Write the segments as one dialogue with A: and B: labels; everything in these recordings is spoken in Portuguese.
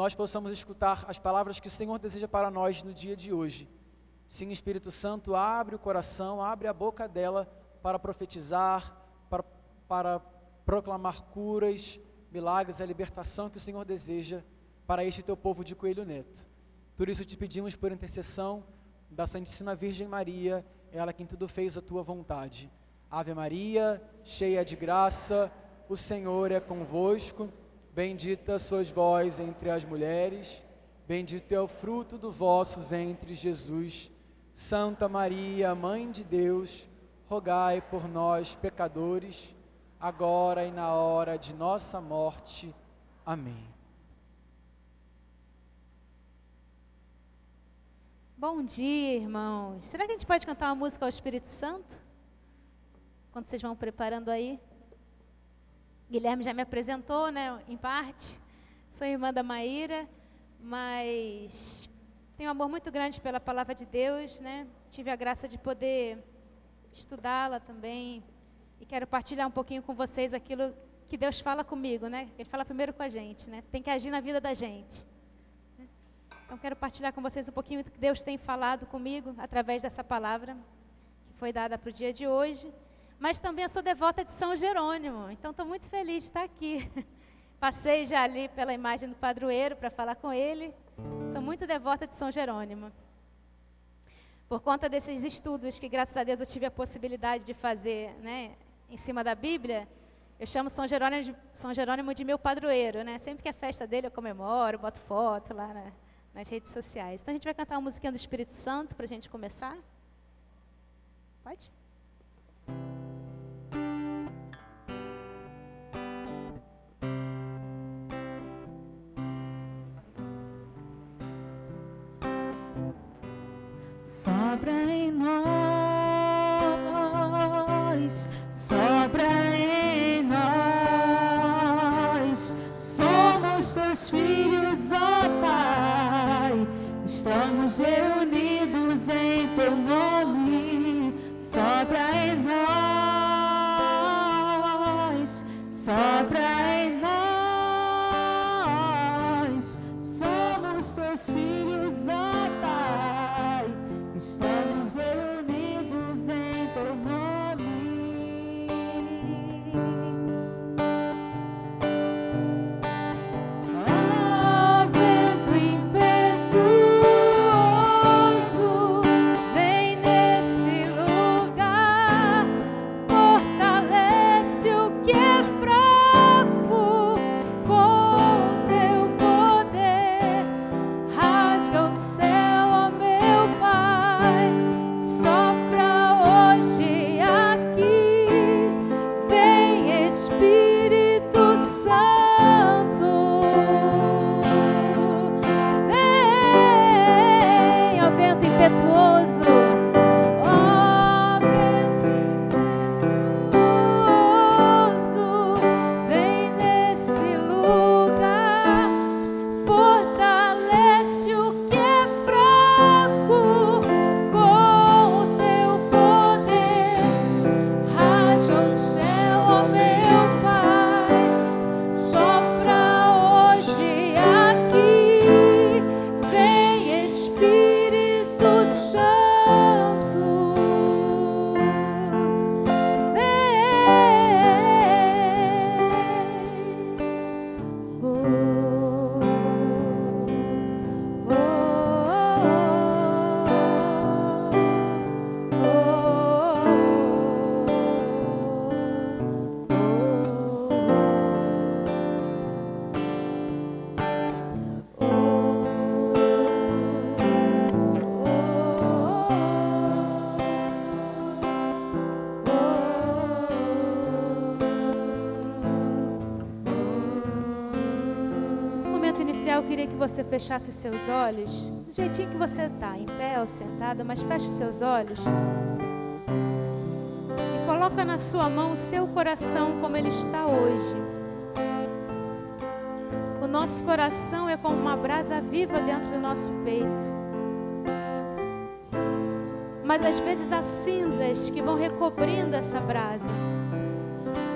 A: nós possamos escutar as palavras que o Senhor deseja para nós no dia de hoje. Sim, Espírito Santo, abre o coração, abre a boca dela para profetizar, para proclamar curas, milagres e a libertação que o Senhor deseja para este teu povo de Coelho Neto. Por isso te pedimos por intercessão da Santíssima Virgem Maria, ela quem tudo fez a tua vontade. Ave Maria, cheia de graça, o Senhor é convosco, bendita sois vós entre as mulheres, bendito é o fruto do vosso ventre, Jesus. Santa Maria, Mãe de Deus, rogai por nós, pecadores, agora e na hora de nossa morte. Amém.
B: Bom dia, irmãos. Será que a gente pode cantar uma música ao Espírito Santo? Quando vocês vão preparando aí. Guilherme já me apresentou, né, em parte. Sou irmã da Maíra, mas tenho um amor muito grande pela palavra de Deus, né? Tive a graça de poder estudá-la também. E quero partilhar um pouquinho com vocês aquilo que Deus fala comigo, né? Ele fala primeiro com a gente, né? Tem que agir na vida da gente. Então quero partilhar com vocês um pouquinho do que Deus tem falado comigo através dessa palavra que foi dada para o dia de hoje. Mas também eu sou devota de São Jerônimo, então estou muito feliz de estar aqui. Passei já ali pela imagem do padroeiro para falar com ele. Sou muito devota de São Jerônimo. Por conta desses estudos que, graças a Deus, eu tive a possibilidade de fazer, né, em cima da Bíblia, eu chamo São Jerônimo de meu padroeiro, né? Sempre que é festa dele eu comemoro, boto foto lá nas redes sociais. Então a gente vai cantar uma musiquinha do Espírito Santo para a gente começar. Pode?
C: Sobra em nós, sobra em nós, somos teus filhos, ó Pai, estamos reunidos em teu nome, sobra em nós, sobra em nós, somos teus filhos, ó Pai, estamos reunidos em teu nome. Ó vento impetuoso, vem nesse lugar, fortalece o que é fraco com teu poder, rasga o céu, ó meu Pai, sopra hoje aqui, vem Espírito Santo, vem, ó vento impetuoso, ó vento impetuoso, vem nesse lugar, fortalece o que é fraco com o teu poder, rasga o céu, ó meu Pai, sopra hoje aqui, vem Espírito Santo, Nesse momento inicial, eu queria que você fechasse os seus olhos, do jeitinho que você está, em pé ou sentada, mas feche os seus olhos e coloca na sua mão o seu coração como ele está hoje. O nosso coração é como uma brasa viva dentro do nosso peito. Mas às vezes há cinzas que vão recobrindo essa brasa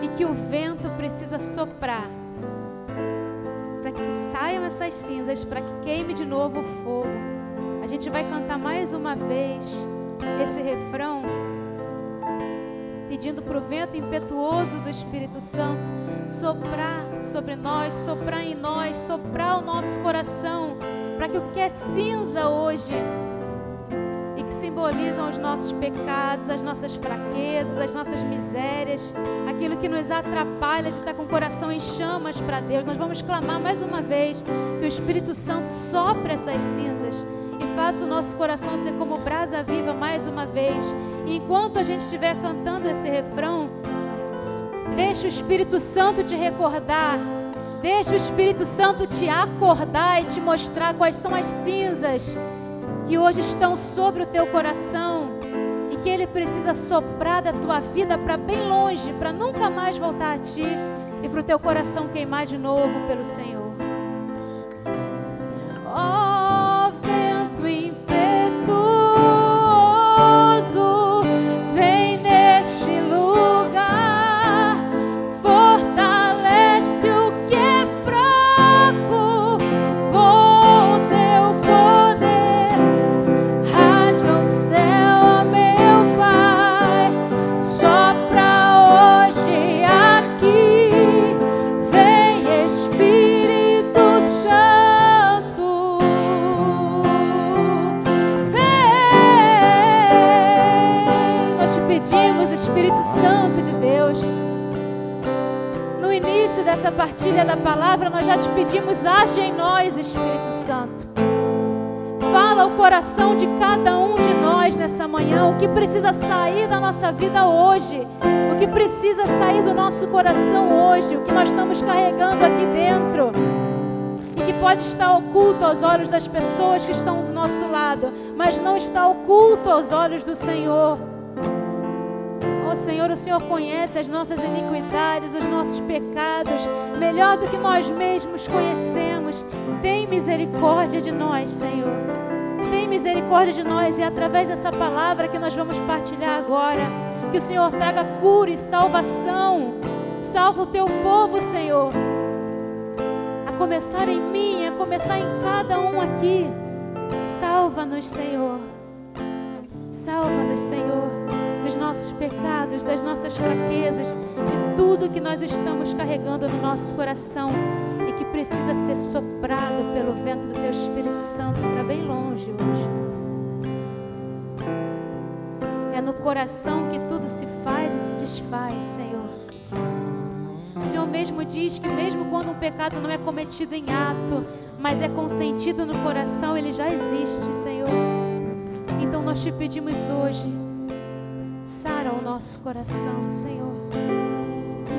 C: e que o vento precisa soprar para que saiam essas cinzas, para que queime de novo o fogo. A gente vai cantar mais uma vez esse refrão, pedindo para o vento impetuoso do Espírito Santo soprar sobre nós, soprar em nós, soprar o nosso coração, para que o que é cinza hoje e que simbolizam os nossos pecados, as nossas fraquezas, as nossas misérias, aquilo que nos atrapalha de estar com o coração em chamas para Deus, nós vamos clamar mais uma vez que o Espírito Santo sopre essas cinzas e faça o nosso coração ser como brasa viva mais uma vez. E enquanto a gente estiver cantando esse refrão, deixa o Espírito Santo te recordar, deixa o Espírito Santo te acordar e te mostrar quais são as cinzas que hoje estão sobre o teu coração e que Ele precisa soprar da tua vida para bem longe, para nunca mais voltar a ti e para o teu coração queimar de novo pelo Senhor. Ó vento impetuoso, vem nesse lugar, fortalece o que é fraco com teu poder, rasga o céu, ó meu Pai, sopra hoje aqui, vem Espírito Santo, vem. Nós te pedimos, Espírito Santo de Deus, no início dessa partilha da palavra, nós já te pedimos, age em nós, Espírito Santo. Fala o coração de cada um de nós nessa manhã, o que precisa sair da nossa vida hoje, o que precisa sair do nosso coração hoje, o que nós estamos carregando aqui dentro e que pode estar oculto aos olhos das pessoas que estão do nosso lado, mas não está oculto aos olhos do Senhor. Oh Senhor, o Senhor conhece as nossas iniquidades, os nossos pecados, melhor do que nós mesmos conhecemos. Tem misericórdia de nós, Senhor. Tem misericórdia de nós, e através dessa palavra que nós vamos partilhar agora, que o Senhor traga cura e salvação. Salva o teu povo, Senhor. A começar em mim, a começar em cada um aqui. Salva-nos, Senhor. Salva-nos, Senhor, dos nossos pecados, das nossas fraquezas, de tudo que nós estamos carregando no nosso coração e que precisa ser soprado pelo vento do Teu Espírito Santo para bem longe hoje. É no coração que tudo se faz e se desfaz, Senhor. O Senhor mesmo diz que mesmo quando um pecado não é cometido em ato, mas é consentido no coração, ele já existe, Senhor. Então nós te pedimos hoje, sara o nosso coração, Senhor.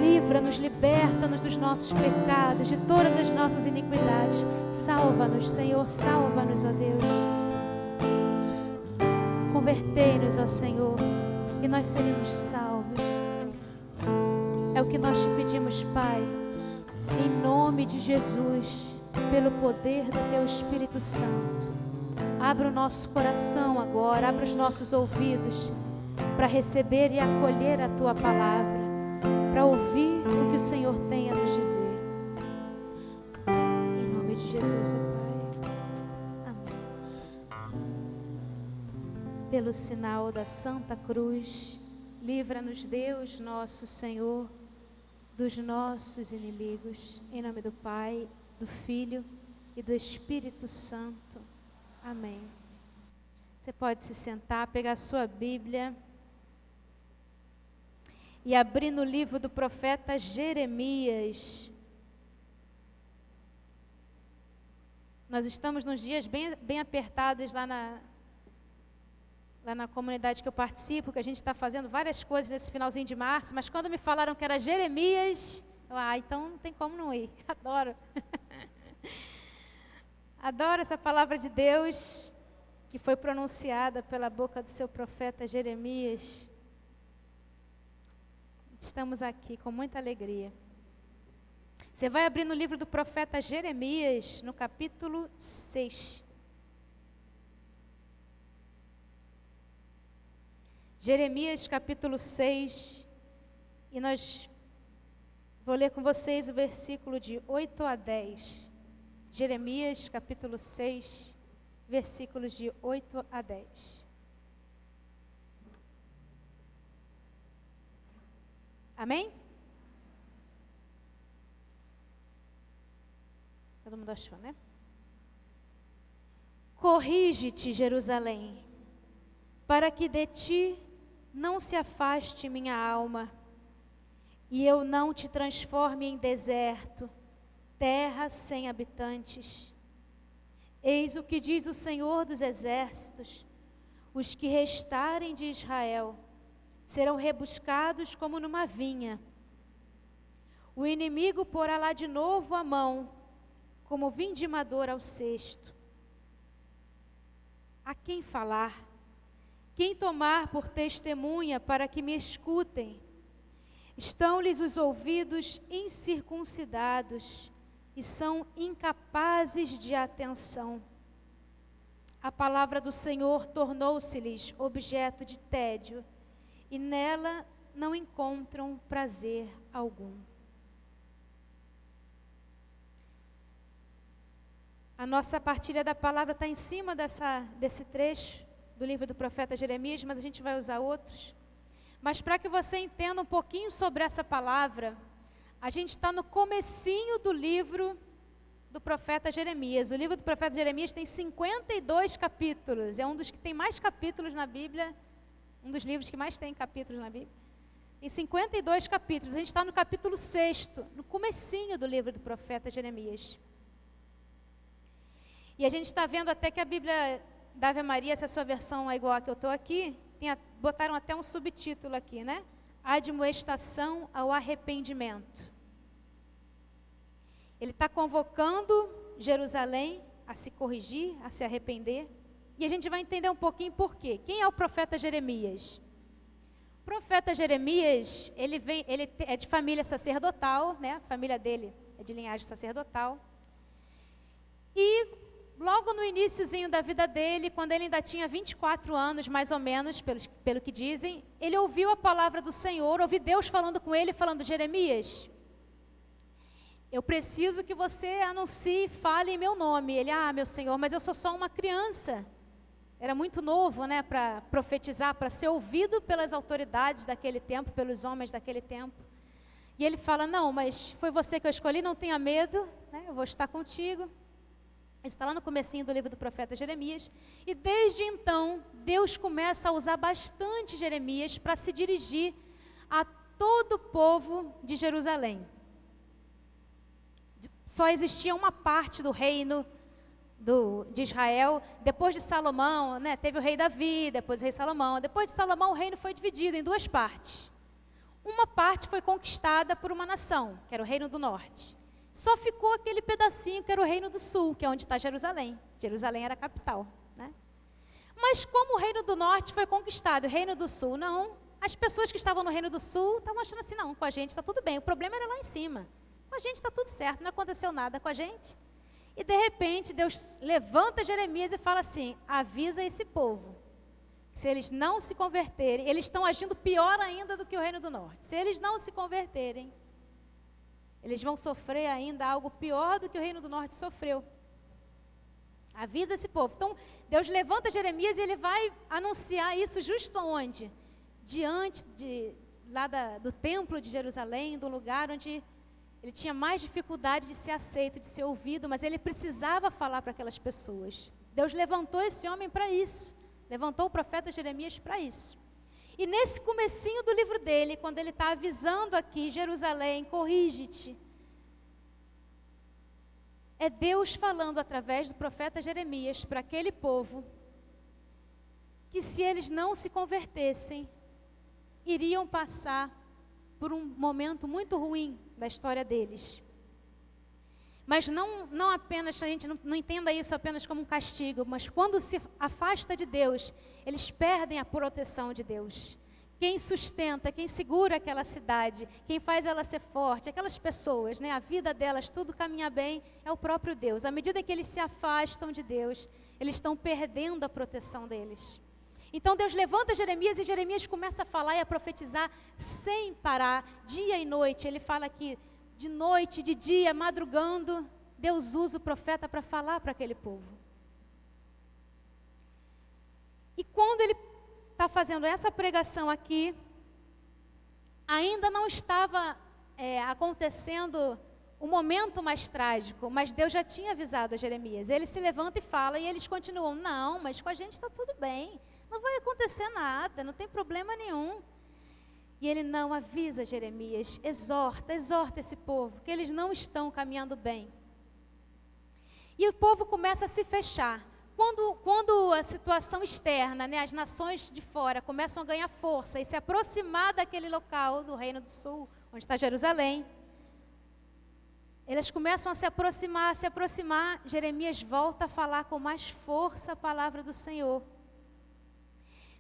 C: Livra-nos, liberta-nos dos nossos pecados, de todas as nossas iniquidades. Salva-nos, Senhor, salva-nos, ó Deus. Convertei-nos, ó Senhor, e nós seremos salvos. É o que nós te pedimos, Pai, em nome de Jesus, pelo poder do Teu Espírito Santo. Abra o nosso coração agora, abra os nossos ouvidos para receber e acolher a Tua palavra, para ouvir o que o Senhor tem a nos dizer. Em nome de Jesus, ó Pai. Amém. Pelo sinal da Santa Cruz, livra-nos Deus, nosso Senhor, dos nossos inimigos. Em nome do Pai, do Filho e do Espírito Santo. Amém. Você pode se sentar, pegar a sua Bíblia e abrir no livro do profeta Jeremias. Nós estamos nos dias bem apertados lá na comunidade que eu participo, que a gente está fazendo várias coisas nesse finalzinho de março, mas quando me falaram que era Jeremias, então não tem como não ir. Adoro. Adoro essa palavra de Deus que foi pronunciada pela boca do seu profeta Jeremias. Estamos aqui com muita alegria. Você vai abrir no livro do profeta Jeremias, no capítulo 6. Jeremias, capítulo 6. E vou ler com vocês o versículo de 8 a 10. Jeremias, capítulo 6, versículos de 8 a 10. Amém? Todo mundo achou, né? Corrige-te, Jerusalém, para que de ti não se afaste minha alma, e eu não te transforme em deserto, terra sem habitantes. Eis o que diz o Senhor dos Exércitos: os que restarem de Israel serão rebuscados como numa vinha. O inimigo porá lá de novo a mão, como vindimador ao cesto. A quem falar? Quem tomar por testemunha para que me escutem? Estão-lhes os ouvidos incircuncidados e são incapazes de atenção. A palavra do Senhor tornou-se-lhes objeto de tédio, e nela não encontram prazer algum. A nossa partilha da palavra está em cima desse trecho do livro do profeta Jeremias, mas a gente vai usar outros. Mas para que você entenda um pouquinho sobre essa palavra, a gente está no comecinho do livro do profeta Jeremias. O livro do profeta Jeremias tem 52 capítulos, é um dos que tem mais capítulos na Bíblia, um dos livros que mais tem capítulos na Bíblia. Tem 52 capítulos, a gente está no capítulo 6, no comecinho do livro do profeta Jeremias. E a gente está vendo até que a Bíblia da Ave Maria, se a sua versão é igual a que eu estou aqui, botaram até um subtítulo aqui, né? Admoestação ao arrependimento. Ele está convocando Jerusalém a se corrigir, a se arrepender. E a gente vai entender um pouquinho por quê. Quem é o profeta Jeremias? O profeta Jeremias, ele é de família sacerdotal, né? A família dele é de linhagem sacerdotal. E logo no iniciozinho da vida dele, quando ele ainda tinha 24 anos, mais ou menos, pelo que dizem, ele ouviu a palavra do Senhor, ouviu Deus falando com ele, falando: Jeremias, eu preciso que você anuncie e fale em meu nome. Ele: meu Senhor, mas eu sou só uma criança. Era muito novo, né, para profetizar, para ser ouvido pelas autoridades daquele tempo, pelos homens daquele tempo. E ele fala: não, mas foi você que eu escolhi, não tenha medo, né, eu vou estar contigo. Isso está lá no comecinho do livro do profeta Jeremias. E desde então, Deus começa a usar bastante Jeremias para se dirigir a todo o povo de Jerusalém. Só existia uma parte do reino de Israel. Depois de Salomão, né, teve o rei Davi, depois o rei Salomão. Depois de Salomão, o reino foi dividido em duas partes. Uma parte foi conquistada por uma nação, que era o reino do norte. Só ficou aquele pedacinho que era o reino do sul, que é onde está Jerusalém. Jerusalém era a capital, né? Mas como o reino do norte foi conquistado, o reino do sul não, as pessoas que estavam no reino do sul estavam achando assim: não, com a gente está tudo bem, o problema era lá em cima. Com a gente está tudo certo, não aconteceu nada com a gente. E de repente Deus levanta Jeremias e fala assim: avisa esse povo, que se eles não se converterem, eles estão agindo pior ainda do que o reino do norte. Se eles não se converterem, eles vão sofrer ainda algo pior do que o reino do norte sofreu. Avisa esse povo. Então, Deus levanta Jeremias e ele vai anunciar isso justo aonde? Diante do templo de Jerusalém, do lugar onde ele tinha mais dificuldade de ser aceito, de ser ouvido, mas ele precisava falar para aquelas pessoas. Deus levantou esse homem para isso. Levantou o profeta Jeremias para isso. E nesse comecinho do livro dele, quando ele está avisando aqui, Jerusalém, corrige-te, é Deus falando através do profeta Jeremias para aquele povo, que se eles não se convertessem, iriam passar por um momento muito ruim da história deles. Mas não apenas, a gente não entenda isso apenas como um castigo, mas quando se afasta de Deus, eles perdem a proteção de Deus. Quem sustenta, quem segura aquela cidade, quem faz ela ser forte, aquelas pessoas, né, a vida delas, tudo caminha bem, é o próprio Deus. À medida que eles se afastam de Deus, eles estão perdendo a proteção deles. Então Deus levanta Jeremias e Jeremias começa a falar e a profetizar sem parar, dia e noite. Ele fala que de noite, de dia, madrugando, Deus usa o profeta para falar para aquele povo. E quando ele está fazendo essa pregação aqui, ainda não estava acontecendo o momento mais trágico, mas Deus já tinha avisado a Jeremias. Ele se levanta e fala, e eles continuam, não, mas com a gente está tudo bem, não vai acontecer nada, não tem problema nenhum. E ele não avisa Jeremias, exorta esse povo, que eles não estão caminhando bem. E o povo começa a se fechar. Quando a situação externa, né, as nações de fora começam a ganhar força e se aproximar daquele local do Reino do Sul, onde está Jerusalém, elas começam a se aproximar, Jeremias volta a falar com mais força a palavra do Senhor.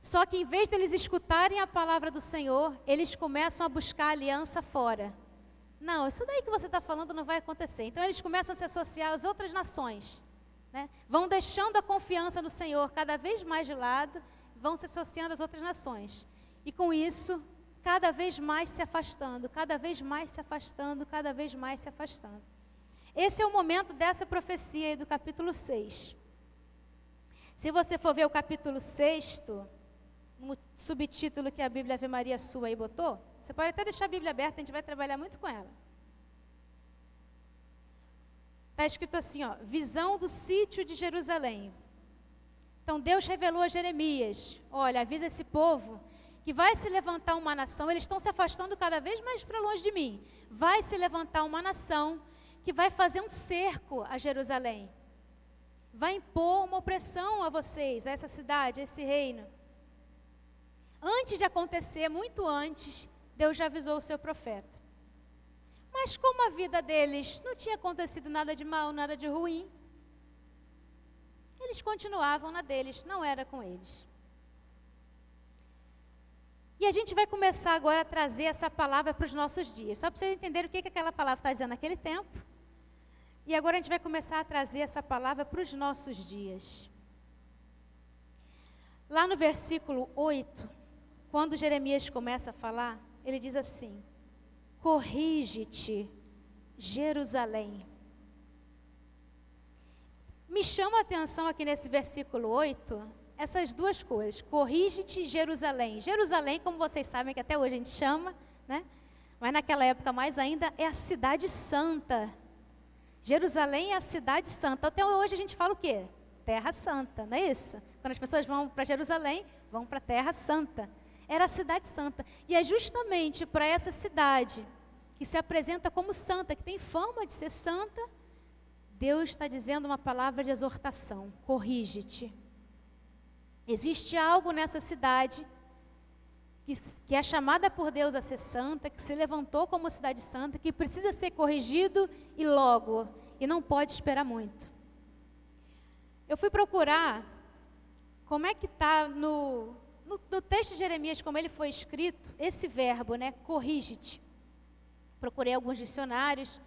C: Só que em vez deles escutarem a palavra do Senhor, eles começam a buscar aliança fora. Não, isso daí que você está falando não vai acontecer. Então eles começam a se associar às outras nações. Né? Vão deixando a confiança no Senhor cada vez mais de lado, vão se associando às outras nações. E com isso, cada vez mais se afastando, cada vez mais se afastando, cada vez mais se afastando. Esse é o momento dessa profecia aí do capítulo 6. Se você for ver o capítulo 6, no subtítulo que a Bíblia Ave Maria sua aí botou, você pode até deixar a Bíblia aberta, a gente vai trabalhar muito com ela. Está escrito assim, ó, visão do sítio de Jerusalém. Então Deus revelou a Jeremias, olha, avisa esse povo que vai se levantar uma nação, eles estão se afastando cada vez mais para longe de mim. Vai se levantar uma nação que vai fazer um cerco a Jerusalém. Vai impor uma opressão a vocês, a essa cidade, a esse reino. Antes de acontecer, muito antes, Deus já avisou o seu profeta. Mas como a vida deles não tinha acontecido nada de mal, nada de ruim, eles continuavam na deles, não era com eles. E a gente vai começar agora a trazer essa palavra para os nossos dias, só para vocês entenderem o que aquela palavra está dizendo naquele tempo. E agora a gente vai começar a trazer essa palavra para os nossos dias. Lá no versículo 8, quando Jeremias começa a falar, ele diz assim, corrige-te, Jerusalém. Me chama a atenção aqui nesse versículo 8, essas duas coisas, corrige-te, Jerusalém. Jerusalém, como vocês sabem que até hoje a gente chama, né? Mas naquela época mais ainda, é a cidade santa. Jerusalém é a cidade santa. Até hoje a gente fala o quê? Terra Santa, não é isso? Quando as pessoas vão para Jerusalém, vão para a Terra Santa. Era a cidade santa. E é justamente para essa cidade, que se apresenta como santa, que tem fama de ser santa, Deus está dizendo uma palavra de exortação, corrige-te. Existe algo nessa cidade que é chamada por Deus a ser santa, que se levantou como cidade santa, que precisa ser corrigido e logo, e não pode esperar muito. Eu fui procurar como é que está no texto de Jeremias, como ele foi escrito, esse verbo, né, corrige-te. Procurei alguns dicionários,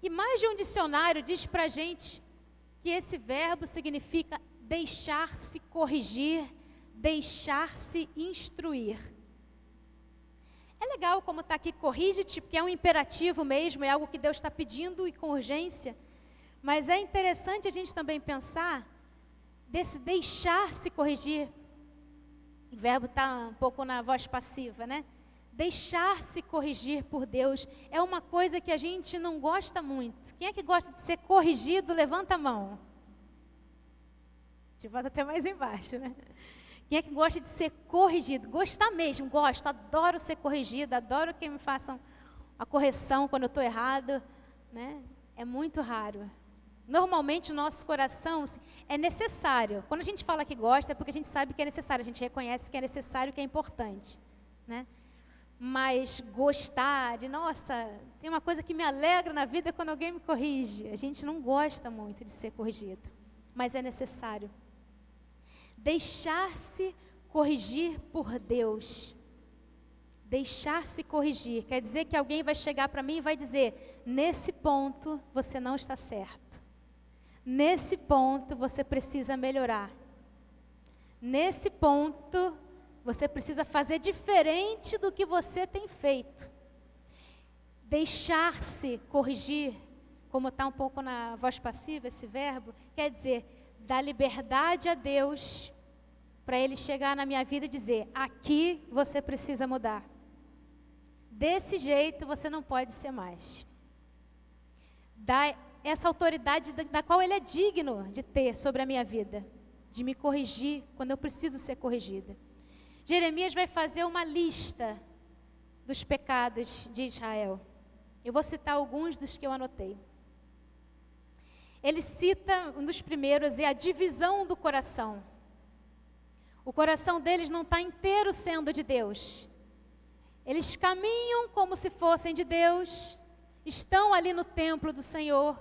C: e mais de um dicionário diz para a gente que esse verbo significa deixar-se corrigir, deixar-se instruir. É legal como está aqui, corrige-te, porque é um imperativo mesmo, é algo que Deus está pedindo e com urgência, mas é interessante a gente também pensar desse deixar-se corrigir. O verbo está um pouco na voz passiva, né? Deixar-se corrigir por Deus é uma coisa que a gente não gosta muito. Quem é que gosta de ser corrigido? Levanta a mão. Te bota até mais embaixo, né? Quem é que gosta de ser corrigido? Gostar mesmo, gosto, adoro ser corrigido, adoro que me façam a correção quando eu estou errado, né? É muito raro. Normalmente o nosso coração é necessário. Quando a gente fala que gosta, é porque a gente sabe que é necessário, a gente reconhece que é necessário, que é importante, né? Mas gostar de, nossa, tem uma coisa que me alegra na vida quando alguém me corrige. A gente não gosta muito de ser corrigido, mas é necessário. Deixar-se corrigir por Deus. Deixar-se corrigir quer dizer que alguém vai chegar para mim e vai dizer, nesse ponto você não está certo. Nesse ponto você precisa melhorar. Nesse ponto você precisa fazer diferente do que você tem feito. Deixar-se corrigir
B: como está um pouco na voz passiva esse verbo, quer dizer, dar liberdade a Deus para Ele chegar na minha vida e dizer, aqui você precisa mudar. Desse jeito você não pode ser mais. Dá essa autoridade da qual Ele é digno de ter sobre a minha vida, de me corrigir quando eu preciso ser corrigida. Jeremias vai fazer uma lista dos pecados de Israel. Eu vou citar alguns dos que eu anotei. Ele cita, um dos primeiros, é a divisão do coração. O coração deles não está inteiro sendo de Deus. Eles caminham como se fossem de Deus, estão ali no templo do Senhor,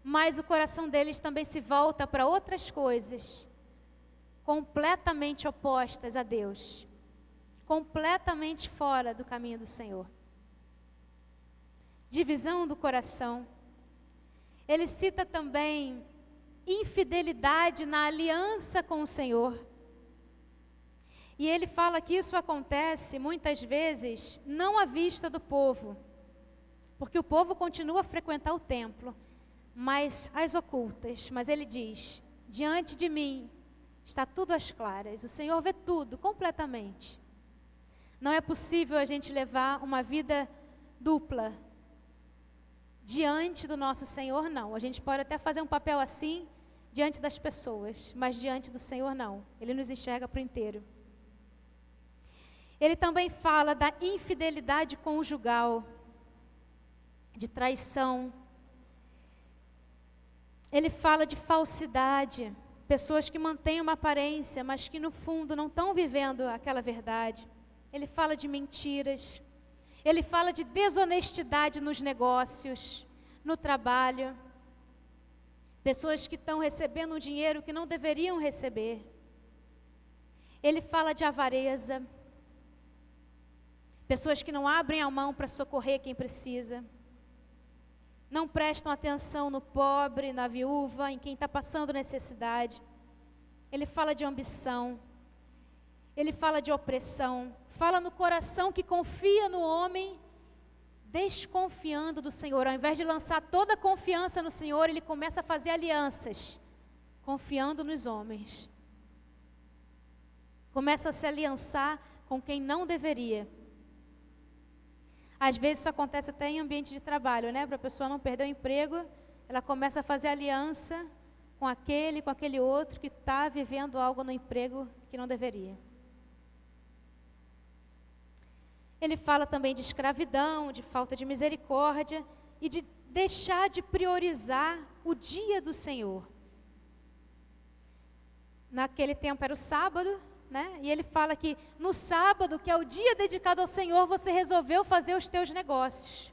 B: mas o coração deles também se volta para outras coisas, completamente opostas a Deus, completamente fora do caminho do Senhor. Divisão do coração. Ele cita também infidelidade na aliança com o Senhor. E ele fala que isso acontece muitas vezes não à vista do povo, porque o povo continua a frequentar o templo, mas às ocultas. Mas ele diz, diante de mim está tudo às claras, o Senhor vê tudo completamente. Não é possível a gente levar uma vida dupla diante do nosso Senhor, não. A gente pode até fazer um papel assim diante das pessoas, mas diante do Senhor não. Ele nos enxerga por inteiro. Ele também fala da infidelidade conjugal, de traição. Ele fala de falsidade, pessoas que mantêm uma aparência, mas que no fundo não estão vivendo aquela verdade. Ele fala de mentiras. Ele fala de desonestidade nos negócios, no trabalho. Pessoas que estão recebendo um dinheiro que não deveriam receber. Ele fala de avareza. Pessoas que não abrem a mão para socorrer quem precisa. Não prestam atenção no pobre, na viúva, em quem está passando necessidade. Ele fala de ambição. Ele fala de opressão. Fala no coração que confia no homem, desconfiando do Senhor. Ao invés de lançar toda a confiança no Senhor, ele começa a fazer alianças, confiando nos homens. Começa a se aliançar com quem não deveria. Às vezes isso acontece até em ambiente de trabalho, né? Para a pessoa não perder o emprego, ela começa a fazer aliança com aquele outro que está vivendo algo no emprego que não deveria. Ele fala também de escravidão, de falta de misericórdia e de deixar de priorizar o dia do Senhor. Naquele tempo era o sábado, né? E ele fala que no sábado, que é o dia dedicado ao Senhor, você resolveu fazer os teus negócios.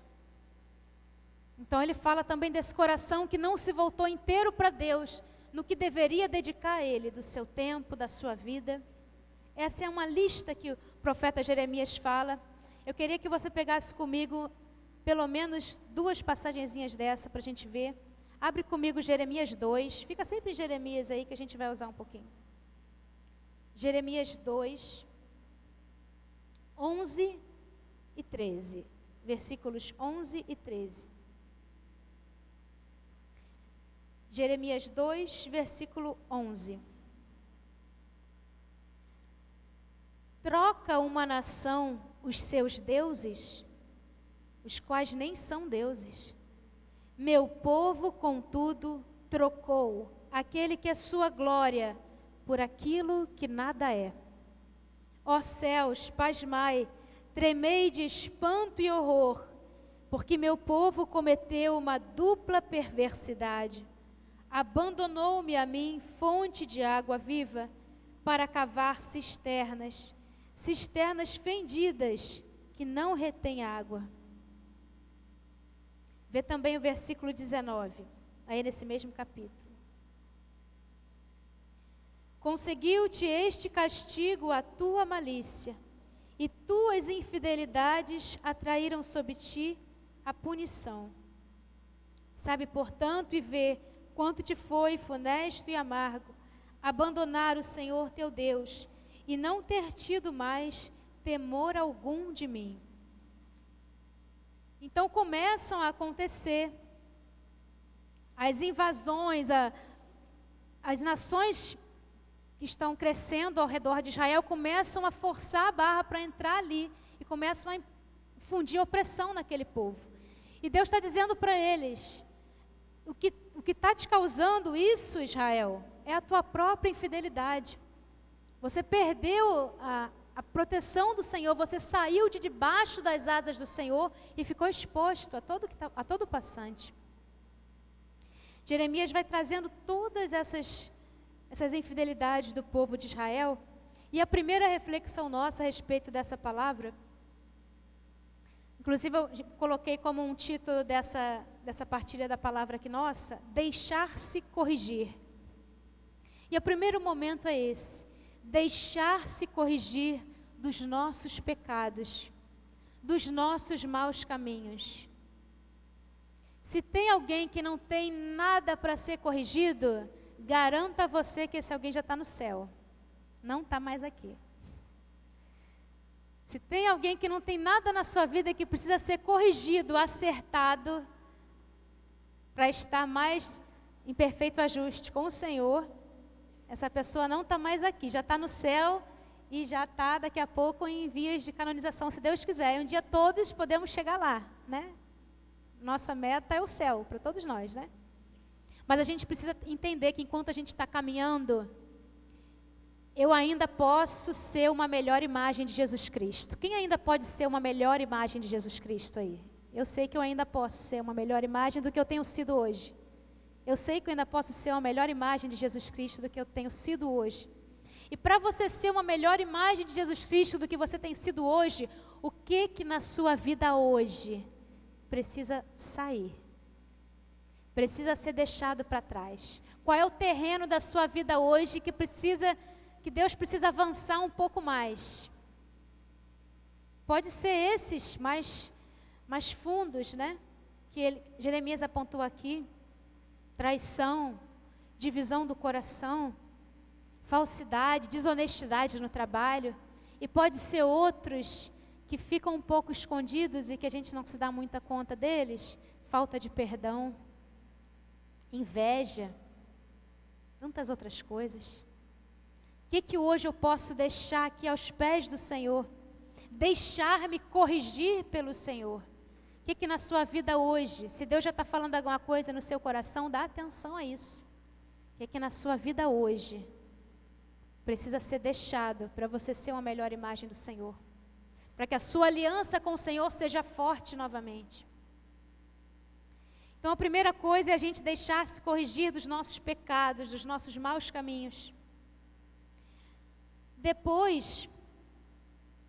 B: Então ele fala também desse coração que não se voltou inteiro para Deus, no que deveria dedicar a Ele, do seu tempo, da sua vida. Essa é uma lista que o profeta Jeremias fala. Eu queria que você pegasse comigo pelo menos 2 passagenzinhas dessa para a gente ver. Abre comigo Jeremias 2, fica sempre em Jeremias aí que a gente vai usar um pouquinho. Jeremias 2, 11 e 13, versículos 11 e 13. Jeremias 2, versículo 11. Troca uma nação os seus deuses, os quais nem são deuses. Meu povo, contudo, trocou aquele que é sua glória por aquilo que nada é. Ó céus, pasmai, tremei de espanto e horror, porque meu povo cometeu uma dupla perversidade. Abandonou-me a mim, fonte de água viva, para cavar cisternas, cisternas fendidas, que não retêm água. Vê também o versículo 19, aí nesse mesmo capítulo. Conseguiu-te este castigo a tua malícia, e tuas infidelidades atraíram sobre ti a punição. Sabe, portanto, e vê quanto te foi funesto e amargo abandonar o Senhor teu Deus e não ter tido mais temor algum de mim. Então começam a acontecer
C: as invasões, as nações que estão crescendo ao redor de Israel começam a forçar a barra para entrar ali e começam a infundir opressão naquele povo. E Deus está dizendo para eles, o que está te causando isso, Israel, é a tua própria infidelidade. Você perdeu a proteção do Senhor, você saiu de debaixo das asas do Senhor e ficou exposto a todo passante. Jeremias vai trazendo todas essas infidelidades do povo de Israel, e a primeira reflexão nossa a respeito dessa palavra, inclusive eu coloquei como um título dessa partilha da palavra aqui nossa, deixar-se corrigir. E o primeiro momento é esse, deixar-se corrigir dos nossos pecados, dos nossos maus caminhos. Se tem alguém que não tem nada para ser corrigido, garanto a você que esse alguém já está no céu, não está mais aqui. Se tem alguém que não tem nada na sua vida que precisa ser corrigido, acertado, para estar mais em perfeito ajuste com o Senhor, essa pessoa não está mais aqui, já está no céu e já está daqui a pouco em vias de canonização, se Deus quiser. E um dia todos podemos chegar lá, né? Nossa meta é o céu, para todos nós, né? Mas a gente precisa entender que enquanto a gente está caminhando, eu ainda posso ser uma melhor imagem de Jesus Cristo. Quem ainda pode ser uma melhor imagem de Jesus Cristo aí? Eu sei que eu ainda posso ser uma melhor imagem do que eu tenho sido hoje. Eu sei que eu ainda posso ser uma melhor imagem de Jesus Cristo do que eu tenho sido hoje. E para você ser uma melhor imagem de Jesus Cristo do que você tem sido hoje, o que na sua vida hoje precisa sair? Precisa ser deixado para trás? Qual é o terreno da sua vida hoje que Deus precisa avançar um pouco mais? Pode ser esses mais fundos, né? Que Jeremias apontou aqui. Traição, divisão do coração, falsidade, desonestidade no trabalho. E pode ser outros que ficam um pouco escondidos e que a gente não se dá muita conta deles. Falta de perdão, inveja, tantas outras coisas. O que hoje eu posso deixar aqui aos pés do Senhor? Deixar-me corrigir pelo Senhor. O que na sua vida hoje, se Deus já está falando alguma coisa no seu coração, dá atenção a isso. O que na sua vida hoje precisa ser deixado para você ser uma melhor imagem do Senhor? Para que a sua aliança com o Senhor seja forte novamente. Então a primeira coisa é a gente deixar-se corrigir dos nossos pecados, dos nossos maus caminhos. Depois,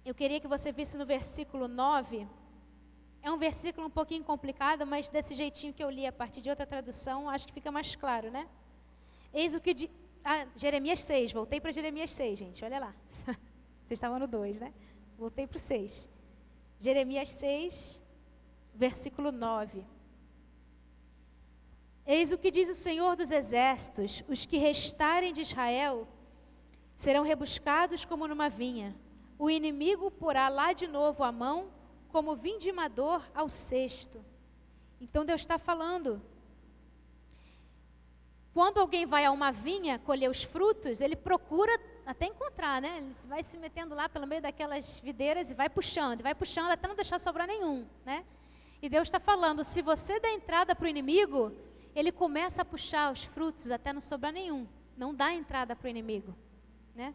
C: eu queria que você visse no versículo 9, é um versículo um pouquinho complicado, mas desse jeitinho que eu li a partir de outra tradução, acho que fica mais claro, né? Eis o que... Jeremias 6, voltei para Jeremias 6, gente, olha lá. Vocês estavam no 2, né? Voltei para o 6. Jeremias 6, versículo 9. Eis o que diz o Senhor dos Exércitos: os que restarem de Israel serão rebuscados como numa vinha. O inimigo porá lá de novo a mão, como vindimador ao cesto. Então Deus está falando. Quando alguém vai a uma vinha colher os frutos, ele procura até encontrar, né? Ele vai se metendo lá pelo meio daquelas videiras e vai puxando até não deixar sobrar nenhum, né? E Deus está falando, se você der entrada para o inimigo, ele começa a puxar os frutos até não sobrar nenhum. Não dá entrada para o inimigo, né?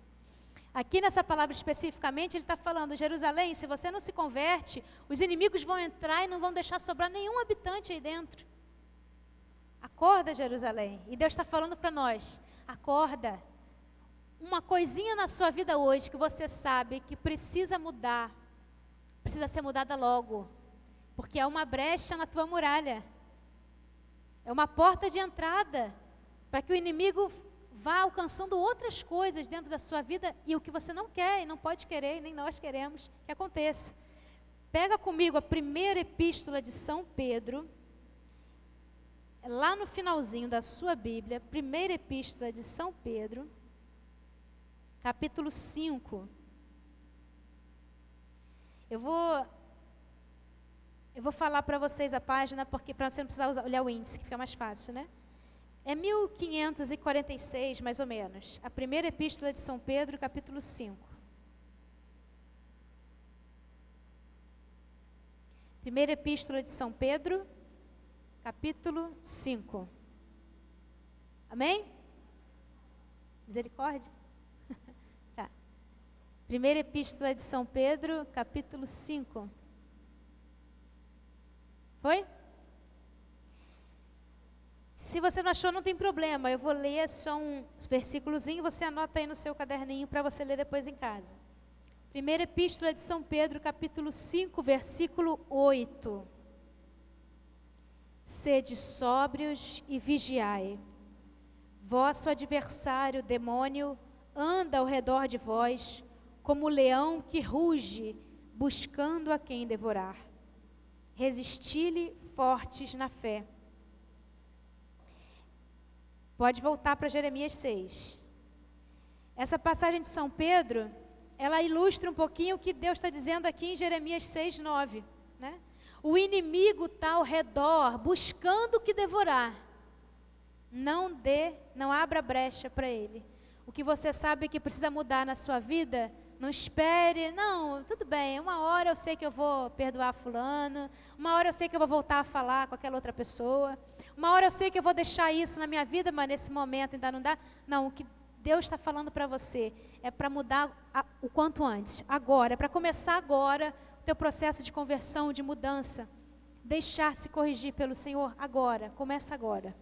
C: Aqui nessa palavra especificamente, ele está falando, Jerusalém, se você não se converte, os inimigos vão entrar e não vão deixar sobrar nenhum habitante aí dentro. Acorda, Jerusalém. E Deus está falando para nós, acorda. Uma coisinha na sua vida hoje que você sabe que precisa mudar, precisa ser mudada logo, porque é uma brecha na tua muralha. É uma porta de entrada para que o inimigo vá alcançando outras coisas dentro da sua vida e o que você não quer e não pode querer e nem nós queremos que aconteça. Pega comigo a primeira epístola de São Pedro, lá no finalzinho da sua Bíblia, primeira epístola de São Pedro, capítulo 5. Eu vou falar para vocês a página, porque para você não precisar olhar o índice, que fica mais fácil, né? É 1546, mais ou menos, a primeira epístola de São Pedro, capítulo 5. Primeira epístola de São Pedro, capítulo 5. Amém? Misericórdia? Tá. Primeira epístola de São Pedro, capítulo 5. Foi? Se você não achou, não tem problema. Eu vou ler só um versículozinho, você anota aí no seu caderninho para você ler depois em casa. Primeira epístola de São Pedro, capítulo 5, versículo 8. Sede sóbrios e vigiai. Vosso adversário, o demônio, anda ao redor de vós, como o leão que ruge, buscando a quem devorar. Resisti-lhe fortes na fé. Pode voltar para Jeremias 6. Essa passagem de São Pedro, ela ilustra um pouquinho o que Deus está dizendo aqui em Jeremias 6, 9. Né? O inimigo está ao redor, buscando o que devorar. Não abra brecha para ele. O que você sabe que precisa mudar na sua vida, não espere, não, tudo bem, uma hora eu sei que eu vou perdoar fulano, uma hora eu sei que eu vou voltar a falar com aquela outra pessoa, uma hora eu sei que eu vou deixar isso na minha vida, mas nesse momento ainda não dá. Não, o que Deus está falando para você é para mudar o quanto antes, agora, é para começar agora o teu processo de conversão, de mudança, deixar-se corrigir pelo Senhor agora, começa agora.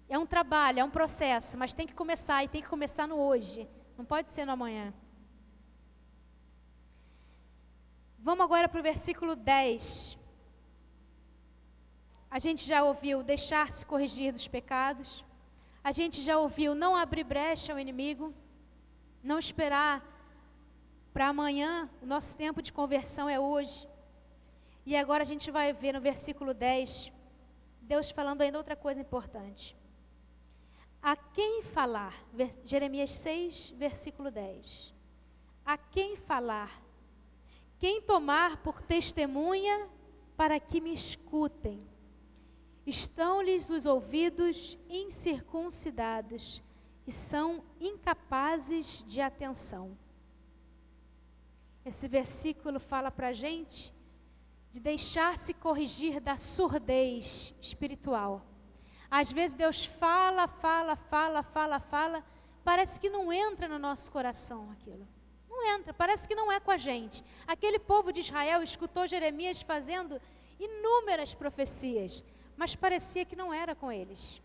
C: É um trabalho, é um processo, mas tem que começar, e tem que começar no hoje, não pode ser no amanhã. Vamos agora para o versículo 10. A gente já ouviu deixar-se corrigir dos pecados. A gente já ouviu não abrir brecha ao inimigo. Não esperar para amanhã. O nosso tempo de conversão é hoje. E agora a gente vai ver no versículo 10, Deus falando ainda outra coisa importante. A quem falar? Jeremias 6, versículo 10. A quem falar? Quem tomar por testemunha para que me escutem? Estão-lhes os ouvidos incircuncidados e são incapazes de atenção. Esse versículo fala para a gente de deixar-se corrigir da surdez espiritual. Às vezes Deus fala, parece que não entra no nosso coração aquilo. Não entra, parece que não é com a gente. Aquele povo de Israel escutou Jeremias fazendo inúmeras profecias, mas parecia que não era com eles.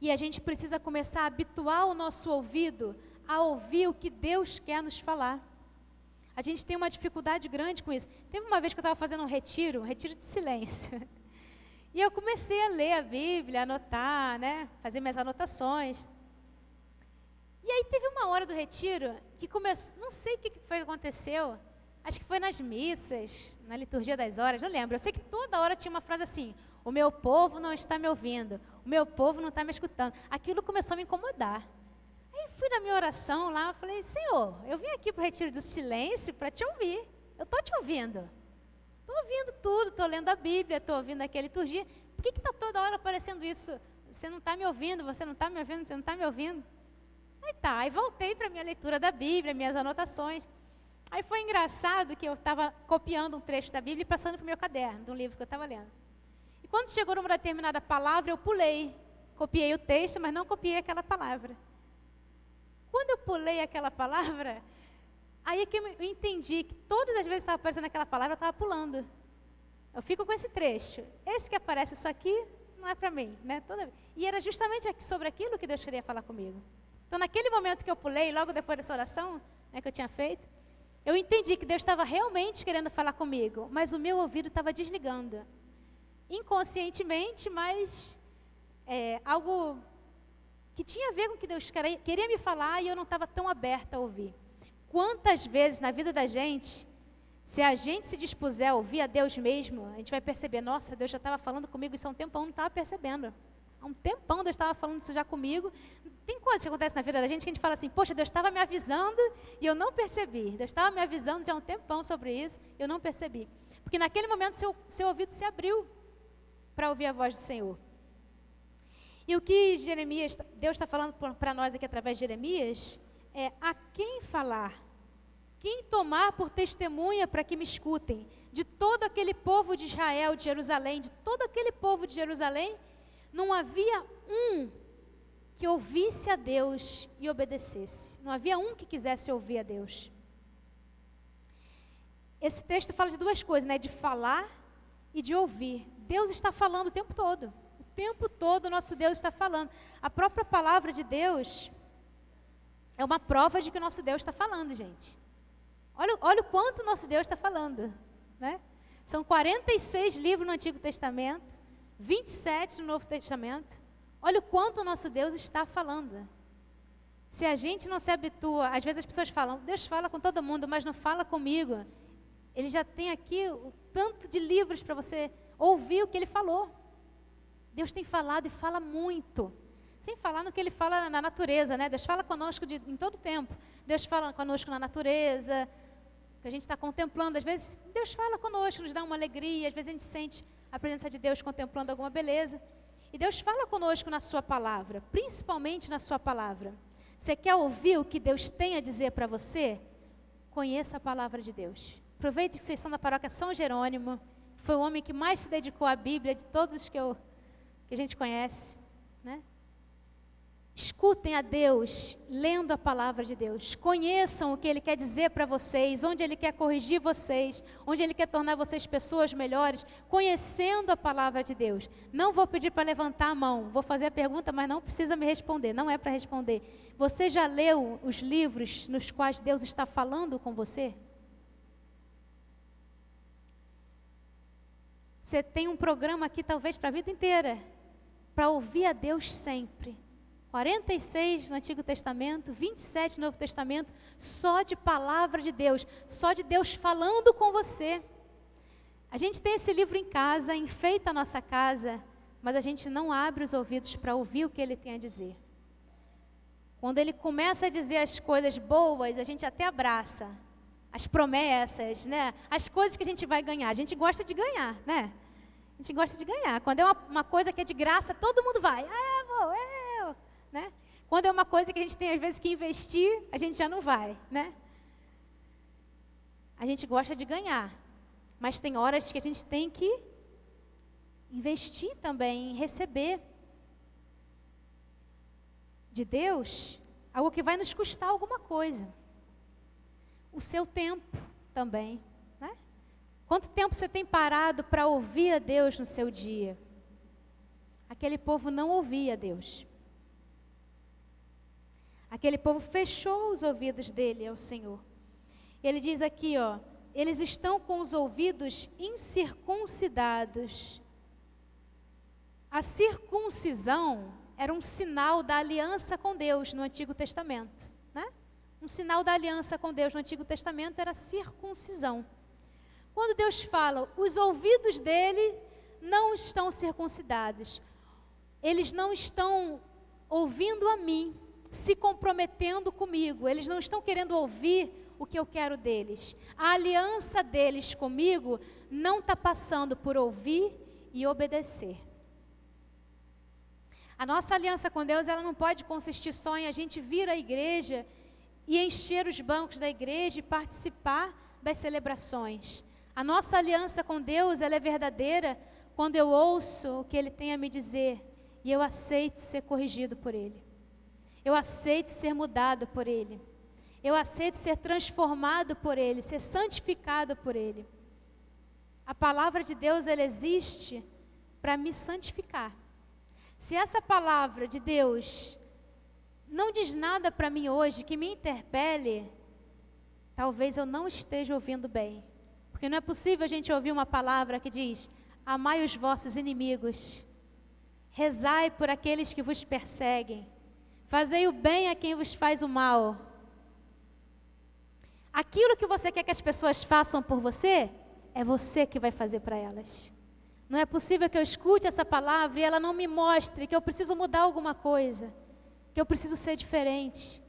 C: E a gente precisa começar a habituar o nosso ouvido a ouvir o que Deus quer nos falar. A gente tem uma dificuldade grande com isso. Teve uma vez que eu estava fazendo um retiro de silêncio. E eu comecei a ler a Bíblia, anotar, né, fazer minhas anotações. E aí teve uma hora do retiro que começou, não sei o que foi que aconteceu, acho que foi nas missas, na liturgia das horas, não lembro. Eu sei que toda hora tinha uma frase assim: o meu povo não está me ouvindo, o meu povo não está me escutando. Aquilo começou a me incomodar. Aí fui na minha oração lá, falei: Senhor, eu vim aqui para o retiro do silêncio para te ouvir, eu estou te ouvindo. Estou ouvindo tudo, estou lendo a Bíblia, estou ouvindo aquela liturgia. Por que está toda hora aparecendo isso? Você não está me ouvindo, você não está me ouvindo, você não está me ouvindo. Aí voltei para a minha leitura da Bíblia, minhas anotações. Aí foi engraçado que eu estava copiando um trecho da Bíblia e passando para o meu caderno, de um livro que eu estava lendo. E quando chegou numa determinada palavra, eu pulei. Copiei o texto, mas não copiei aquela palavra. Quando eu pulei aquela palavra, aí é que eu entendi que todas as vezes que estava aparecendo aquela palavra, eu estava pulando. Eu fico com esse trecho. Esse que aparece, isso aqui, não é para mim, né? E era justamente sobre aquilo que Deus queria falar comigo. Então, naquele momento que eu pulei, logo depois dessa oração, né, que eu tinha feito, eu entendi que Deus estava realmente querendo falar comigo, mas o meu ouvido estava desligando. Inconscientemente, mas algo que tinha a ver com o que Deus queria me falar e eu não estava tão aberta a ouvir. Quantas vezes na vida da gente, se a gente se dispuser a ouvir a Deus mesmo, a gente vai perceber: nossa, Deus já estava falando comigo isso há um tempão, não estava percebendo. Há um tempão Deus estava falando isso já comigo. Tem coisas que acontecem na vida da gente que a gente fala assim: poxa, Deus estava me avisando e eu não percebi. Deus estava me avisando já há um tempão sobre isso e eu não percebi. Porque naquele momento seu ouvido se abriu para ouvir a voz do Senhor. E o que Deus está falando para nós aqui através de Jeremias, é a quem falar, quem tomar por testemunha para que me escutem. De todo aquele povo de Israel, de Jerusalém, de todo aquele povo de Jerusalém, não havia um que ouvisse a Deus e obedecesse. Não havia um que quisesse ouvir a Deus. Esse texto fala de duas coisas, né? De falar e de ouvir. Deus está falando o tempo todo. O tempo todo o nosso Deus está falando. A própria palavra de Deus é uma prova de que o nosso Deus está falando, gente. Olha o quanto o nosso Deus está falando, né? São 46 livros no Antigo Testamento, 27 no Novo Testamento. Olha o quanto o nosso Deus está falando. Se a gente não se habitua, às vezes as pessoas falam, Deus fala com todo mundo, mas não fala comigo. Ele já tem aqui o tanto de livros para você ouvir o que Ele falou. Deus tem falado e fala muito. Sem falar no que Ele fala na natureza, né? Deus fala conosco em todo o tempo. Deus fala conosco na natureza, que a gente está contemplando. Às vezes, Deus fala conosco, nos dá uma alegria. Às vezes a gente sente a presença de Deus contemplando alguma beleza. E Deus fala conosco na sua palavra, principalmente na sua palavra. Você quer ouvir o que Deus tem a dizer para você? Conheça a palavra de Deus. Aproveite que vocês são da paróquia São Jerônimo. Foi o homem que mais se dedicou à Bíblia de todos os que a gente conhece, né? Escutem a Deus, lendo a palavra de Deus. Conheçam o que Ele quer dizer para vocês, onde Ele quer corrigir vocês, onde Ele quer tornar vocês pessoas melhores, conhecendo a palavra de Deus. Não vou pedir para levantar a mão, vou fazer a pergunta, mas não precisa me responder, não é para responder. Você já leu os livros nos quais Deus está falando com você? Você tem um programa aqui, talvez, para a vida inteira, para ouvir a Deus sempre. 46 no Antigo Testamento, 27 no Novo Testamento, só de palavra de Deus, só de Deus falando com você. A gente tem esse livro em casa, enfeita a nossa casa, mas a gente não abre os ouvidos para ouvir o que Ele tem a dizer. Quando Ele começa a dizer as coisas boas, a gente até abraça. As promessas, né? As coisas que a gente vai ganhar. A gente gosta de ganhar, né? A gente gosta de ganhar. Quando é uma coisa que é de graça, todo mundo vai. Né? Quando é uma coisa que a gente tem às vezes que investir, a gente já não vai, né? A gente gosta de ganhar, mas tem horas que a gente tem que investir também em receber de Deus algo que vai nos custar alguma coisa. O seu tempo também, né? Quanto tempo você tem parado para ouvir a Deus no seu dia? Aquele povo não ouvia a Deus. Aquele povo fechou os ouvidos dele ao Senhor. Ele diz aqui, ó, eles estão com os ouvidos incircuncidados. A circuncisão era um sinal da aliança com Deus no Antigo Testamento, né? Um sinal da aliança com Deus no Antigo Testamento era a circuncisão. Quando Deus fala, os ouvidos dele não estão circuncidados. Eles não estão ouvindo a mim, se comprometendo comigo. Eles não estão querendo ouvir o que eu quero deles. A aliança deles comigo não está passando por ouvir e obedecer. A nossa aliança com Deus, ela não pode consistir só em a gente vir à igreja e encher os bancos da igreja e participar das celebrações. A nossa aliança com Deus, ela é verdadeira quando eu ouço o que Ele tem a me dizer e eu aceito ser corrigido por Ele. Eu aceito ser mudado por Ele. Eu aceito ser transformado por Ele, ser santificado por Ele. A palavra de Deus, ela existe para me santificar. Se essa palavra de Deus não diz nada para mim hoje que me interpele, talvez eu não esteja ouvindo bem. Porque não é possível a gente ouvir uma palavra que diz, amai os vossos inimigos, rezai por aqueles que vos perseguem, fazei o bem a quem vos faz o mal. Aquilo que você quer que as pessoas façam por você, é você que vai fazer para elas. Não é possível que eu escute essa palavra e ela não me mostre que eu preciso mudar alguma coisa, que eu preciso ser diferente.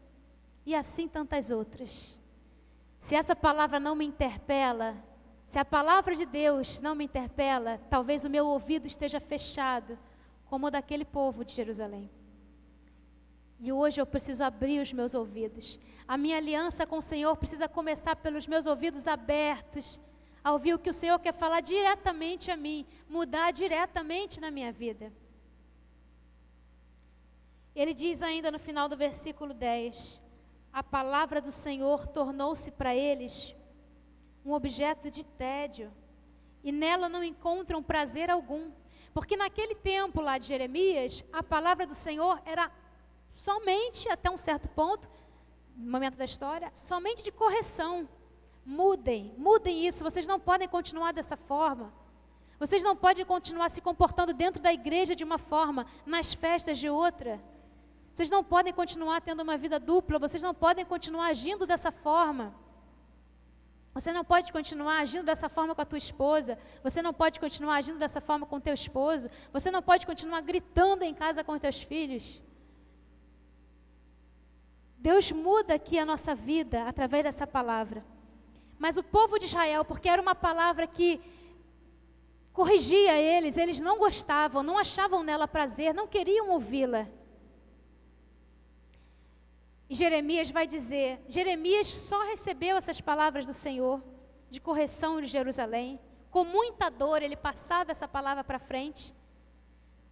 C: E assim tantas outras. Se essa palavra não me interpela, se a palavra de Deus não me interpela, talvez o meu ouvido esteja fechado como o daquele povo de Jerusalém. E hoje eu preciso abrir os meus ouvidos. A minha aliança com o Senhor precisa começar pelos meus ouvidos abertos, a ouvir o que o Senhor quer falar diretamente a mim, mudar diretamente na minha vida. Ele diz ainda no final do versículo 10, a palavra do Senhor tornou-se para eles um objeto de tédio, e nela não encontram prazer algum. Porque naquele tempo lá de Jeremias, a palavra do Senhor era somente, até um certo ponto, no momento da história, somente de correção. Mudem isso, vocês não podem continuar dessa forma. Vocês não podem continuar se comportando dentro da igreja de uma forma, nas festas de outra. Vocês não podem continuar tendo uma vida dupla, vocês não podem continuar agindo dessa forma. Você não pode continuar agindo dessa forma com a tua esposa, você não pode continuar agindo dessa forma com o teu esposo, você não pode continuar gritando em casa com os teus filhos. Deus muda aqui a nossa vida através dessa palavra. Mas o povo de Israel, porque era uma palavra que corrigia eles não gostavam, não achavam nela prazer, não queriam ouvi-la. E Jeremias vai dizer, Jeremias só recebeu essas palavras do Senhor, de correção de Jerusalém, com muita dor ele passava essa palavra para frente,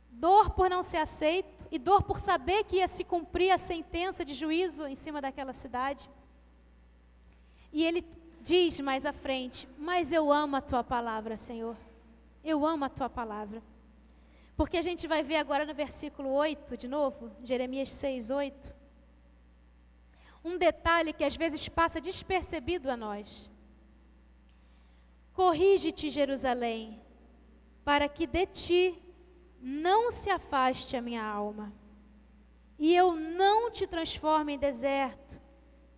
C: dor por não ser aceito, e dor por saber que ia se cumprir a sentença de juízo em cima daquela cidade. E ele diz mais à frente, mas eu amo a tua palavra, Senhor, eu amo a tua palavra. Porque a gente vai ver agora no versículo 8, de novo, Jeremias 6, 8, um detalhe que às vezes passa despercebido a nós. Corrige-te, Jerusalém, para que de ti não se afaste a minha alma, e eu não te transforme em deserto,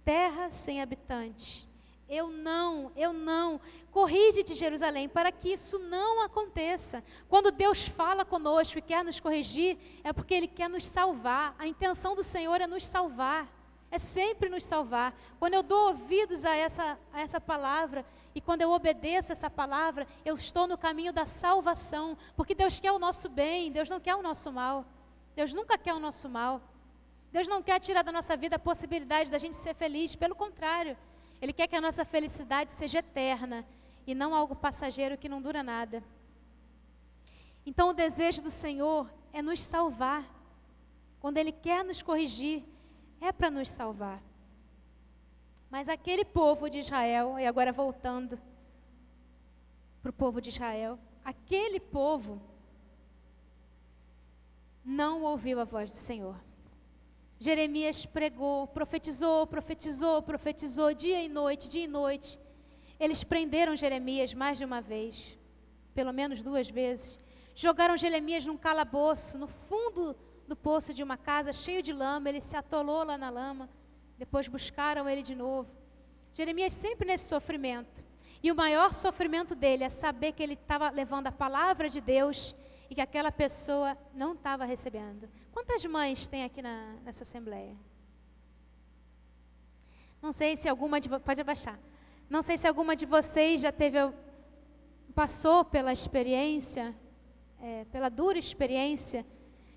C: terra sem habitantes. Eu não. Corrige-te, Jerusalém, para que isso não aconteça. Quando Deus fala conosco e quer nos corrigir, é porque Ele quer nos salvar. A intenção do Senhor é nos salvar. É sempre nos salvar. Quando eu dou ouvidos a essa palavra, e quando eu obedeço essa palavra, eu estou no caminho da salvação, porque Deus quer o nosso bem, Deus não quer o nosso mal. Deus nunca quer o nosso mal. Deus não quer tirar da nossa vida a possibilidade da gente ser feliz, pelo contrário, Ele quer que a nossa felicidade seja eterna, e não algo passageiro que não dura nada. Então o desejo do Senhor é nos salvar. Quando Ele quer nos corrigir, é para nos salvar. Mas aquele povo de Israel, e agora voltando para o povo de Israel, aquele povo não ouviu a voz do Senhor. Jeremias pregou, profetizou, dia e noite. Eles prenderam Jeremias mais de uma vez, pelo menos 2 vezes. Jogaram Jeremias num calabouço, no fundo do poço de uma casa, cheio de lama. Ele se atolou lá na lama. Depois buscaram ele de novo. Jeremias sempre nesse sofrimento. E o maior sofrimento dele é saber que ele estava levando a palavra de Deus e que aquela pessoa não estava recebendo. Quantas mães tem aqui nessa assembleia? Não sei se alguma pode abaixar. Não sei se alguma de vocês já passou pela experiência, pela dura experiência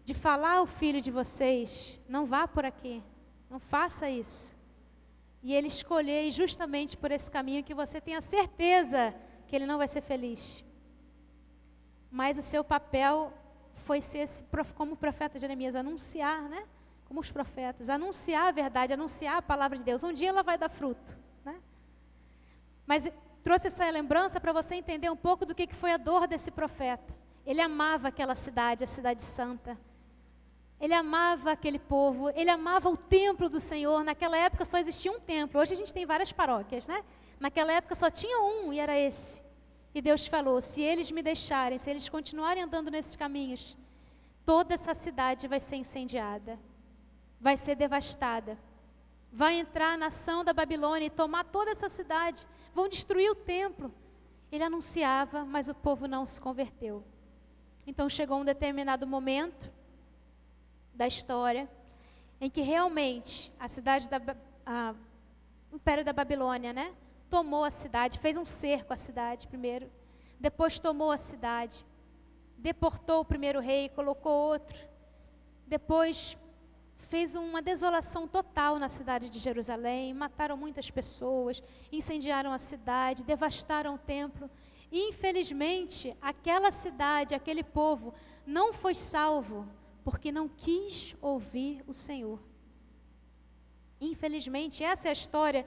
C: de falar ao filho de vocês, não vá por aqui, não faça isso. E ele escolher justamente por esse caminho que você tenha certeza que ele não vai ser feliz. Mas o seu papel foi ser, como o profeta Jeremias, anunciar, né? Como os profetas, anunciar a verdade, anunciar a palavra de Deus. Um dia ela vai dar fruto, né? Mas trouxe essa lembrança para você entender um pouco do que foi a dor desse profeta. Ele amava aquela cidade, a cidade santa. Ele amava aquele povo, ele amava o templo do Senhor. Naquela época só existia um templo. Hoje a gente tem várias paróquias, né? Naquela época só tinha um, e era esse. E Deus falou, se eles me deixarem, se eles continuarem andando nesses caminhos, toda essa cidade vai ser incendiada, vai ser devastada. Vai entrar a nação da Babilônia e tomar toda essa cidade. Vão destruir o templo. Ele anunciava, mas o povo não se converteu. Então chegou um determinado momento da história em que realmente a cidade o Império da Babilônia, né, tomou a cidade, fez um cerco à cidade primeiro, depois tomou a cidade,
B: deportou o primeiro rei, colocou outro. Depois fez uma desolação total na cidade de Jerusalém, mataram muitas pessoas, incendiaram a cidade, devastaram o templo. E, infelizmente, aquela cidade, aquele povo, não foi salvo porque não quis ouvir o Senhor. Infelizmente, essa é a história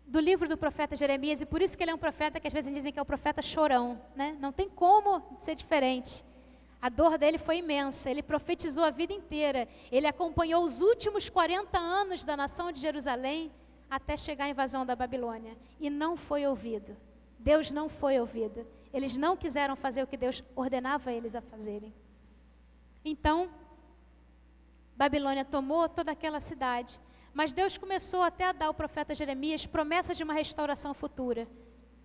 B: do livro do profeta Jeremias, e por isso que ele é um profeta que às vezes dizem que é o profeta chorão, né? Não tem como ser diferente. A dor dele foi imensa, ele profetizou a vida inteira, ele acompanhou os últimos 40 anos da nação de Jerusalém até chegar a invasão da Babilônia, e não foi ouvido. Deus não foi ouvido. Eles não quiseram fazer o que Deus ordenava eles a fazerem. Então, Babilônia tomou toda aquela cidade, mas Deus começou até a dar ao profeta Jeremias promessas de uma restauração futura,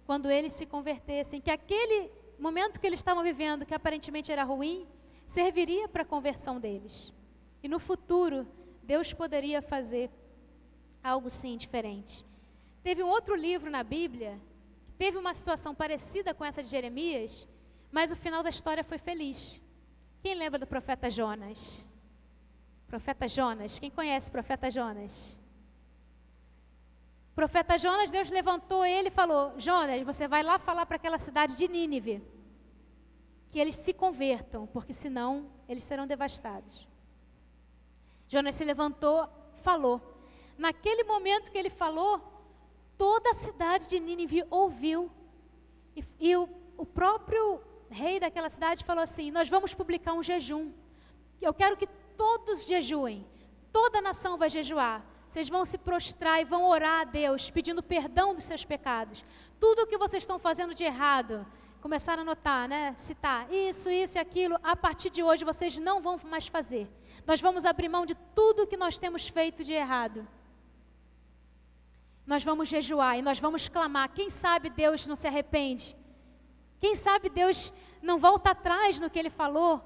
B: quando eles se convertessem, que aquele momento que eles estavam vivendo, que aparentemente era ruim, serviria para a conversão deles. E no futuro, Deus poderia fazer algo sim diferente. Teve um outro livro na Bíblia, que teve uma situação parecida com essa de Jeremias, mas o final da história foi feliz. Quem lembra do profeta Jonas? Profeta Jonas, quem conhece o profeta Jonas? Profeta Jonas, Deus levantou ele e falou: Jonas, você vai lá falar para aquela cidade de Nínive, que eles se convertam, porque senão eles serão devastados. Jonas se levantou, falou. Naquele momento que ele falou, toda a cidade de Nínive ouviu. E o próprio rei daquela cidade falou assim: nós vamos publicar um jejum. Eu quero que todos jejuem, toda a nação vai jejuar. Vocês vão se prostrar e vão orar a Deus, pedindo perdão dos seus pecados. Tudo o que vocês estão fazendo de errado, começaram a anotar, né? Citar isso e aquilo. A partir de hoje vocês não vão mais fazer. Nós vamos abrir mão de tudo que nós temos feito de errado. Nós vamos jejuar e nós vamos clamar. Quem sabe Deus não se arrepende? Quem sabe Deus não volta atrás no que Ele falou?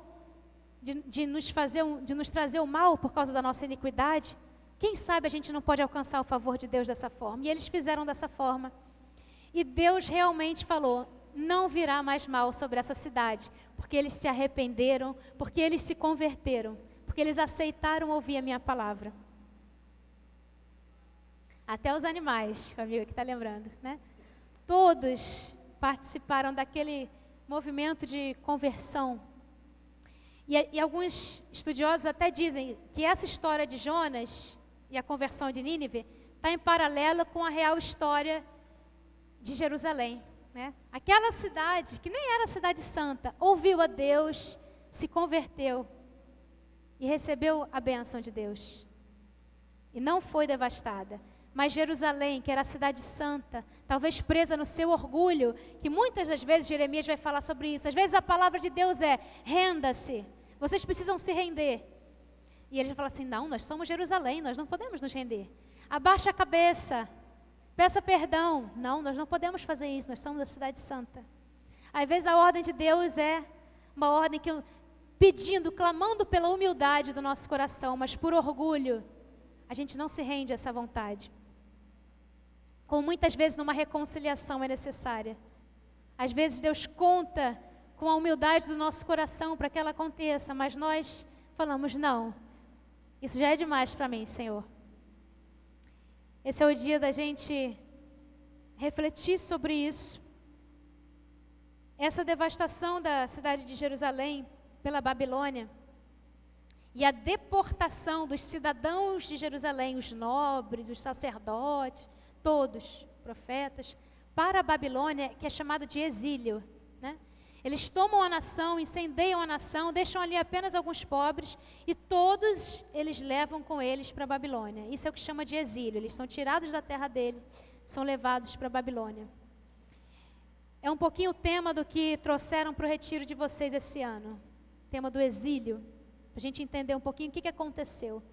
B: De nos trazer o mal por causa da nossa iniquidade? Quem sabe a gente não pode alcançar o favor de Deus dessa forma? E eles fizeram dessa forma. E Deus realmente falou: não virá mais mal sobre essa cidade, porque eles se arrependeram, porque eles se converteram, porque eles aceitaram ouvir a minha palavra. Até os animais, o amigo que está lembrando, né? Todos participaram daquele movimento de conversão. E alguns estudiosos até dizem que essa história de Jonas e a conversão de Nínive está em paralelo com a real história de Jerusalém, né? Aquela cidade, que nem era cidade santa, ouviu a Deus, se converteu e recebeu a bênção de Deus. E não foi devastada. Mas Jerusalém, que era a cidade santa, talvez presa no seu orgulho, que muitas das vezes Jeremias vai falar sobre isso. Às vezes a palavra de Deus é: renda-se. Vocês precisam se render. E ele fala assim: não, nós somos Jerusalém, nós não podemos nos render. Abaixa a cabeça, peça perdão. Não, nós não podemos fazer isso, nós somos a cidade santa. Às vezes a ordem de Deus é uma ordem pedindo, clamando pela humildade do nosso coração, mas por orgulho, a gente não se rende a essa vontade. Como muitas vezes numa reconciliação é necessária. Às vezes Deus conta com a humildade do nosso coração para que ela aconteça, mas nós falamos: não, isso já é demais para mim, Senhor. Esse é o dia da gente refletir sobre isso. Essa devastação da cidade de Jerusalém pela Babilônia e a deportação dos cidadãos de Jerusalém, os nobres, os sacerdotes, todos, profetas, para a Babilônia, que é chamado de exílio, né? Eles tomam a nação, incendeiam a nação, deixam ali apenas alguns pobres e todos eles levam com eles para a Babilônia. Isso é o que chama de exílio. Eles são tirados da terra dele, são levados para a Babilônia. É um pouquinho o tema do que trouxeram para o retiro de vocês esse ano. O tema do exílio, para a gente entender um pouquinho o que aconteceu.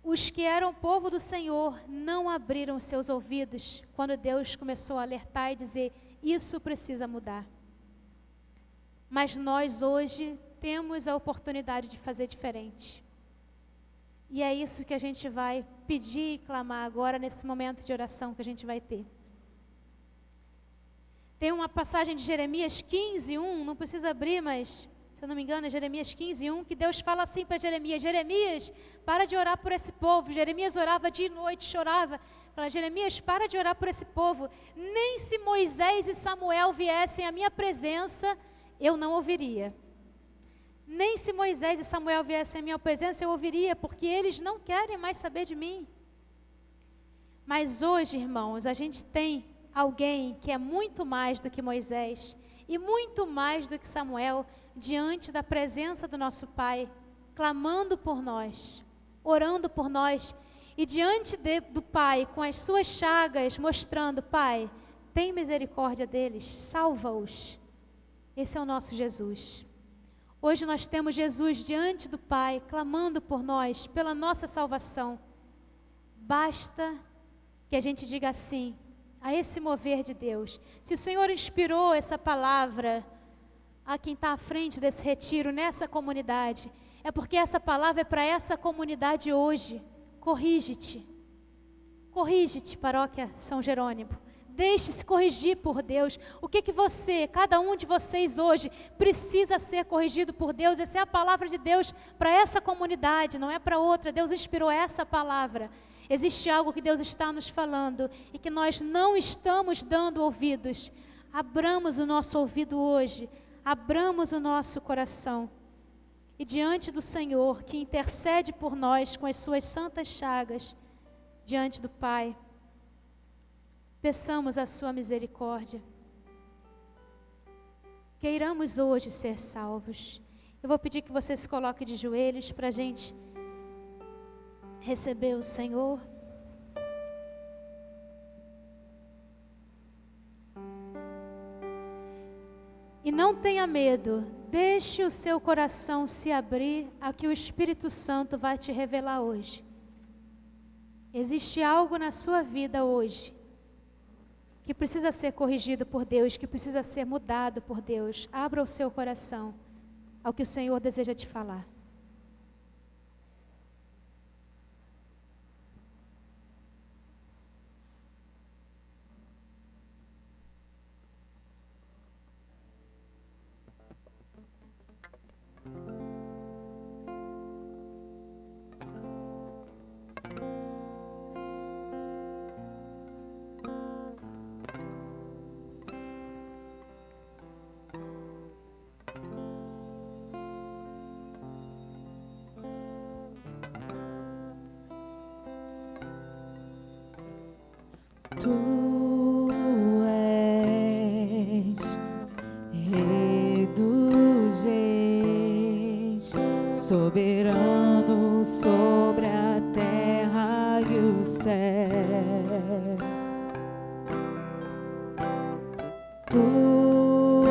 B: Os que eram povo do Senhor não abriram seus ouvidos quando Deus começou a alertar e dizer: isso precisa mudar. Mas nós hoje temos a oportunidade de fazer diferente. E é isso que a gente vai pedir e clamar agora nesse momento de oração que a gente vai ter. Tem uma passagem de Jeremias 15:1, não precisa abrir, mas se eu não me engano é Jeremias 15:1, que Deus fala assim para Jeremias: Jeremias, para de orar por esse povo. Jeremias orava dia e noite, chorava. Fala: Jeremias, para de orar por esse povo. Nem se Moisés e Samuel viessem à minha presença, eu não ouviria. Nem se Moisés e Samuel viessem à minha presença, eu ouviria, porque eles não querem mais saber de mim. Mas hoje, irmãos, a gente tem alguém que é muito mais do que Moisés e muito mais do que Samuel diante da presença do nosso Pai, clamando por nós, orando por nós, e diante do Pai, com as suas chagas, mostrando: Pai, tem misericórdia deles, salva-os. Esse é o nosso Jesus. Hoje nós temos Jesus diante do Pai, clamando por nós, pela nossa salvação. Basta que a gente diga assim, a esse mover de Deus. Se o Senhor inspirou essa palavra a quem está à frente desse retiro, nessa comunidade, é porque essa palavra é para essa comunidade hoje. Corrige-te. Corrige-te, paróquia São Jerônimo. Deixe-se corrigir por Deus. O que você, cada um de vocês hoje, precisa ser corrigido por Deus? Essa é a palavra de Deus para essa comunidade, não é para outra. Deus inspirou essa palavra. Existe algo que Deus está nos falando e que nós não estamos dando ouvidos. Abramos o nosso ouvido hoje, abramos o nosso coração. E diante do Senhor, que intercede por nós com as suas santas chagas, diante do Pai, peçamos a sua misericórdia. Queiramos hoje ser salvos. Eu vou pedir que você se coloque de joelhos para a gente receber o Senhor. E não tenha medo, deixe o seu coração se abrir a que o Espírito Santo vai te revelar hoje. Existe algo na sua vida hoje que precisa ser corrigido por Deus, que precisa ser mudado por Deus. Abra o seu coração ao que o Senhor deseja te falar.
C: Tu és Rei dos Reis, soberano sobre a terra e o céu. Tu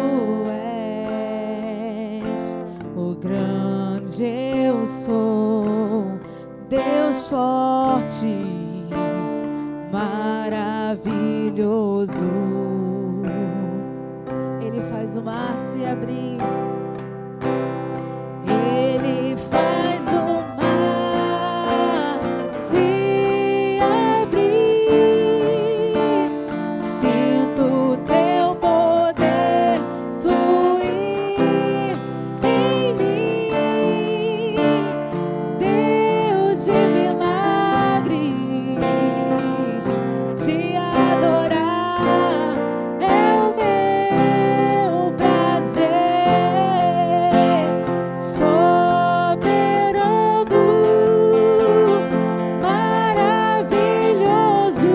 C: és o grande eu sou, Deus forte, maravilhoso. Ele faz o mar se abrir. Ele faz o mar se abrir. Sinto teu poder fluir em mim. Deus de milagres, te adorar é o meu prazer. Soberano, maravilhoso,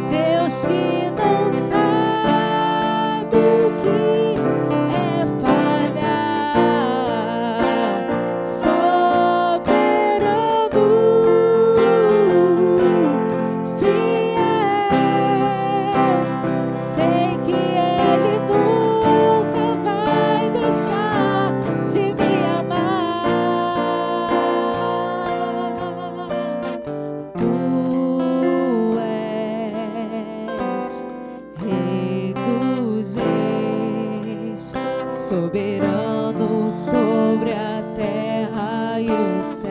C: Deus que não sabe o que é falhar. Soberano, fiel, sei que Ele nunca vai deixar de me amar. Tu és Rei dos Reis, soberano sobre a terra e o céu.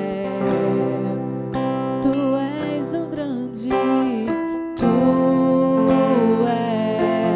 C: Tu és o grande, tu és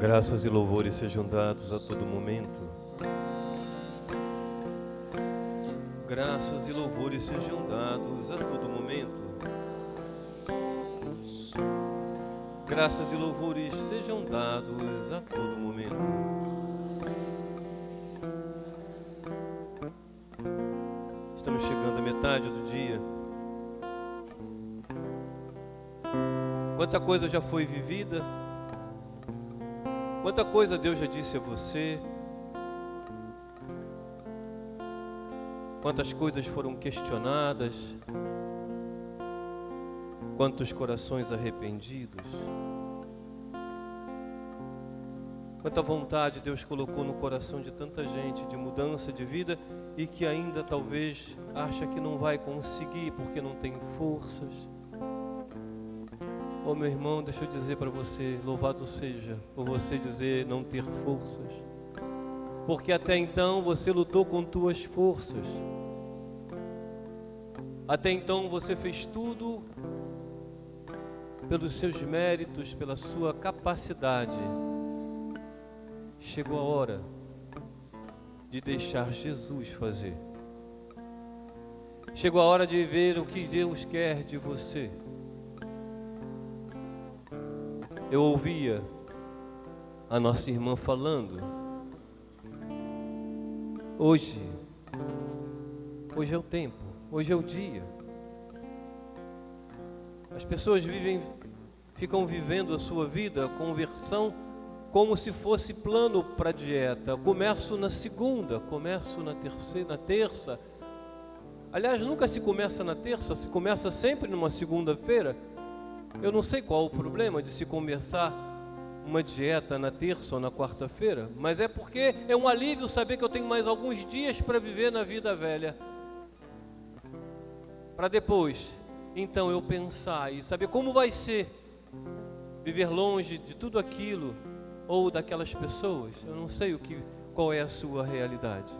D: Graças e louvores sejam dados a todo momento. Graças e louvores sejam dados a todo momento. Graças e louvores sejam dados a todo momento. Estamos chegando à metade do dia. Quanta coisa já foi vivida. Quanta coisa Deus já disse a você. Quantas coisas foram questionadas. Quantos corações arrependidos. Quanta vontade Deus colocou no coração de tanta gente de mudança de vida e que ainda talvez acha que não vai conseguir porque não tem forças. Oh, meu irmão, deixa eu dizer para você, louvado seja por você dizer não ter forças. Porque até então você lutou com tuas forças. Até então você fez tudo pelos seus méritos, pela sua capacidade. Chegou a hora de deixar Jesus fazer. Chegou a hora de ver o que Deus quer de você. Eu ouvia a nossa irmã falando. Hoje é o tempo, hoje é o dia. As pessoas ficam vivendo a sua vida, conversão, como se fosse plano para dieta. Começo na segunda, começo na terça. Aliás, nunca se começa na terça, se começa sempre numa segunda-feira. Eu não sei qual o problema de se começar uma dieta na terça ou na quarta-feira, mas é porque é um alívio saber que eu tenho mais alguns dias para viver na vida velha. Para depois, então, eu pensar e saber como vai ser viver longe de tudo aquilo ou daquelas pessoas. Eu não sei qual é a sua realidade.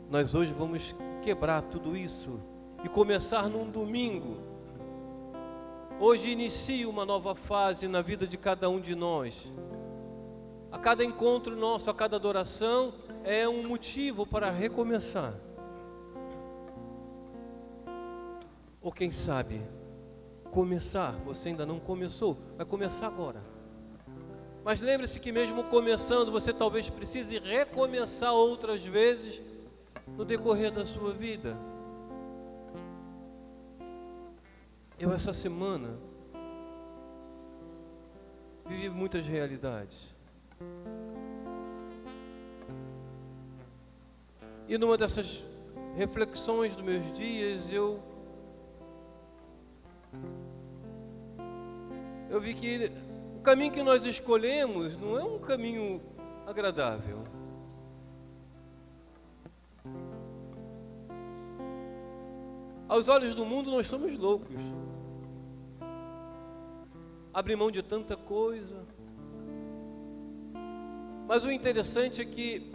D: Nós hoje vamos quebrar tudo isso e começar num domingo. Hoje inicia uma nova fase na vida de cada um de nós. A cada encontro nosso, a cada adoração é um motivo para recomeçar. Ou quem sabe, começar, você ainda não começou, vai começar agora. Mas lembre-se que mesmo começando, você talvez precise recomeçar outras vezes no decorrer da sua vida. Eu essa semana vivi muitas realidades. E numa dessas reflexões dos meus dias, eu vi que o caminho que nós escolhemos não é um caminho agradável. Aos olhos do mundo nós somos loucos. Abrir mão de tanta coisa. Mas o interessante é que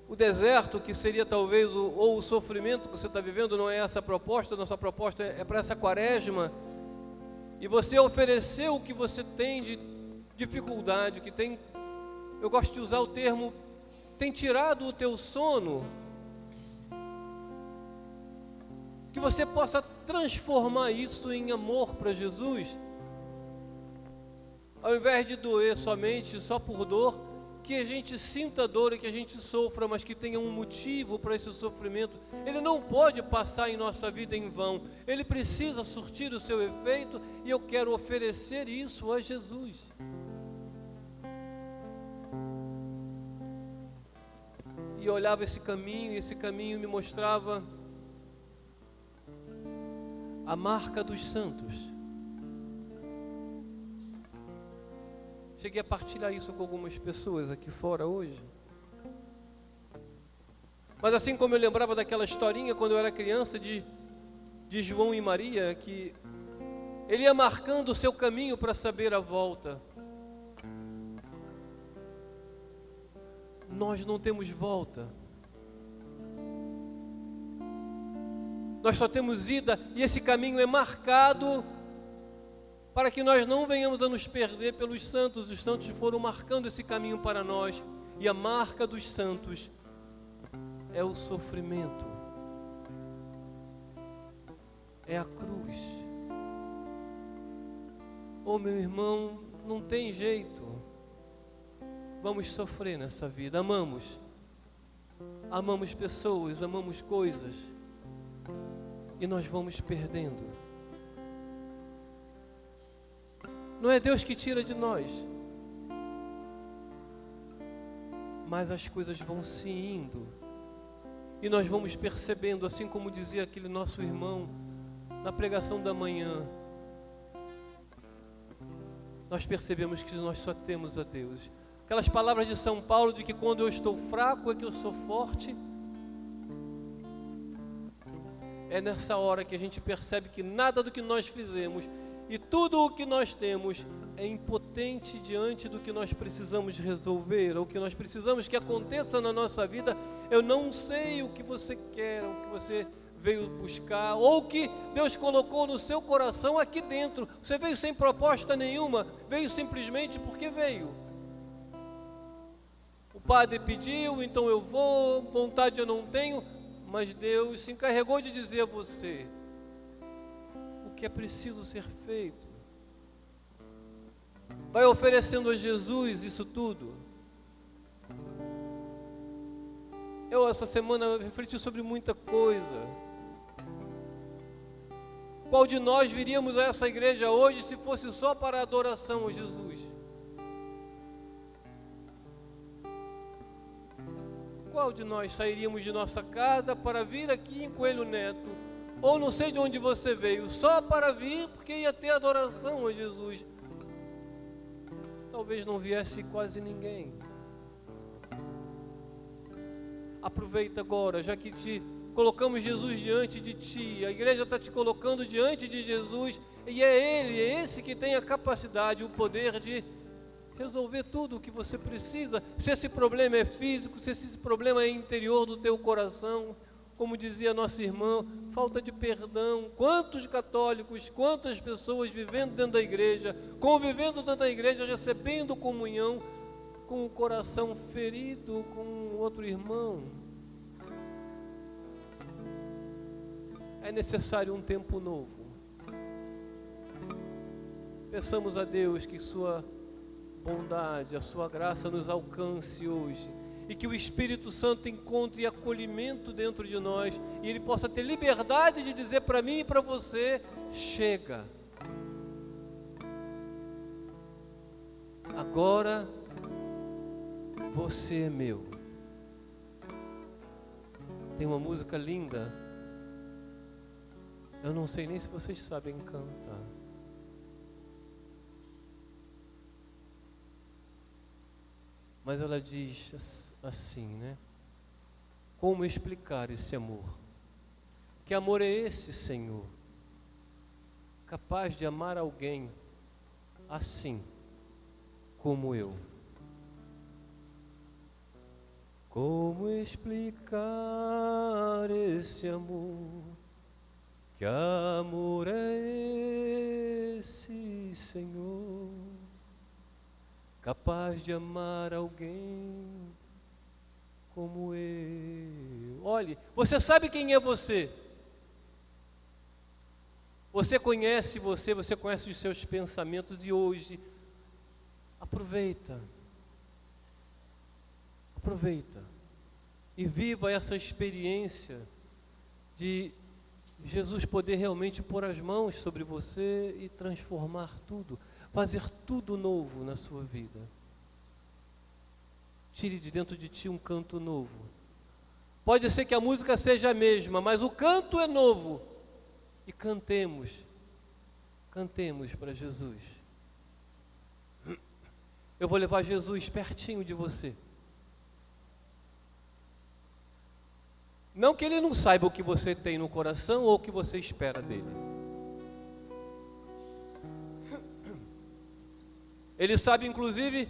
D: o deserto, que seria talvez ou o sofrimento que você está vivendo, não é essa a proposta. Nossa proposta é para essa quaresma. E você ofereceu o que você tem de dificuldade, que tem, eu gosto de usar o termo, tem tirado o teu sono. Que você possa transformar isso em amor para Jesus. Ao invés de doer somente, só por dor, que a gente sinta dor e que a gente sofra, mas que tenha um motivo para esse sofrimento. Ele não pode passar em nossa vida em vão. Ele precisa surtir o seu efeito e eu quero oferecer isso a Jesus. E eu olhava esse caminho me mostrava a marca dos santos. Cheguei a partilhar isso com algumas pessoas aqui fora hoje. Mas assim como eu lembrava daquela historinha quando eu era criança de João e Maria, que ele ia marcando o seu caminho para saber a volta. Nós não temos volta. Nós só temos ida, e esse caminho é marcado para que nós não venhamos a nos perder pelos santos. Os santos foram marcando esse caminho para nós, e a marca dos santos é o sofrimento, é a cruz. Oh, meu irmão, não tem jeito, vamos sofrer nessa vida. Amamos pessoas, amamos coisas, e nós vamos perdendo. Não é Deus que tira de nós, mas as coisas vão se indo, e nós vamos percebendo, assim como dizia aquele nosso irmão na pregação da manhã, nós percebemos que nós só temos a Deus. Aquelas palavras de São Paulo de que quando eu estou fraco é que eu sou forte. É nessa hora que a gente percebe que nada do que nós fizemos e tudo o que nós temos é impotente diante do que nós precisamos resolver, ou que nós precisamos que aconteça na nossa vida. Eu não sei o que você quer, o que você veio buscar, ou o que Deus colocou no seu coração aqui dentro. Você veio sem proposta nenhuma, veio simplesmente porque veio. O padre pediu, então eu vou, vontade eu não tenho, mas Deus se encarregou de dizer a você o que é preciso ser feito. Vai oferecendo a Jesus isso tudo. Eu essa semana refleti sobre muita coisa. Qual de nós viríamos a essa igreja hoje se fosse só para a adoração a Jesus? Qual de nós sairíamos de nossa casa para vir aqui em Coelho Neto, ou não sei de onde você veio, só para vir porque ia ter adoração a Jesus? Talvez não viesse quase ninguém. Aproveita agora, já que te colocamos Jesus diante de ti, a igreja está te colocando diante de Jesus, e é Ele, é esse que tem a capacidade, o poder de resolver tudo o que você precisa. Se esse problema é físico, se esse problema é interior do teu coração, como dizia nossa irmã, falta de perdão. Quantos católicos, quantas pessoas vivendo dentro da igreja, convivendo dentro da igreja, recebendo comunhão, com o coração ferido com outro irmão. É necessário um tempo novo. Peçamos a Deus que sua bondade, a sua graça nos alcance hoje, e que o Espírito Santo encontre acolhimento dentro de nós, e Ele possa ter liberdade de dizer para mim e para você: chega, agora você é meu. Tem uma música linda, eu não sei nem se vocês sabem cantar. Mas ela diz assim, né? Como explicar esse amor? Que amor é esse, Senhor? Capaz de amar alguém assim como eu. Como explicar esse amor? Que amor é esse, Senhor? Capaz de amar alguém como eu. Olhe, você sabe quem é você? Você conhece você conhece os seus pensamentos, e hoje, aproveita e viva essa experiência de Jesus poder realmente pôr as mãos sobre você e transformar tudo, fazer tudo novo na sua vida. Tire de dentro de ti um canto novo. Pode ser que a música seja a mesma, mas o canto é novo. E cantemos para Jesus. Eu vou levar Jesus pertinho de você. Não que Ele não saiba o que você tem no coração ou o que você espera dEle. Ele sabe, inclusive,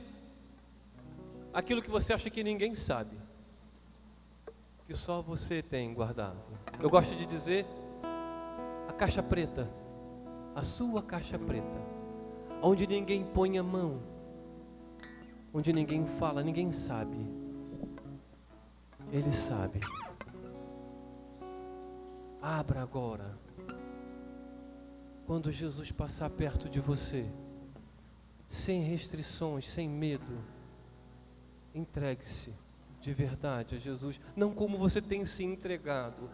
D: aquilo que você acha que ninguém sabe, que só você tem guardado. Eu gosto de dizer, a caixa preta, a sua caixa preta. onde ninguém põe a mão, onde ninguém fala, ninguém sabe. Ele sabe. Abra agora. Quando Jesus passar perto de você, sem restrições, sem medo, entregue-se de verdade a Jesus, não como você tem se entregado,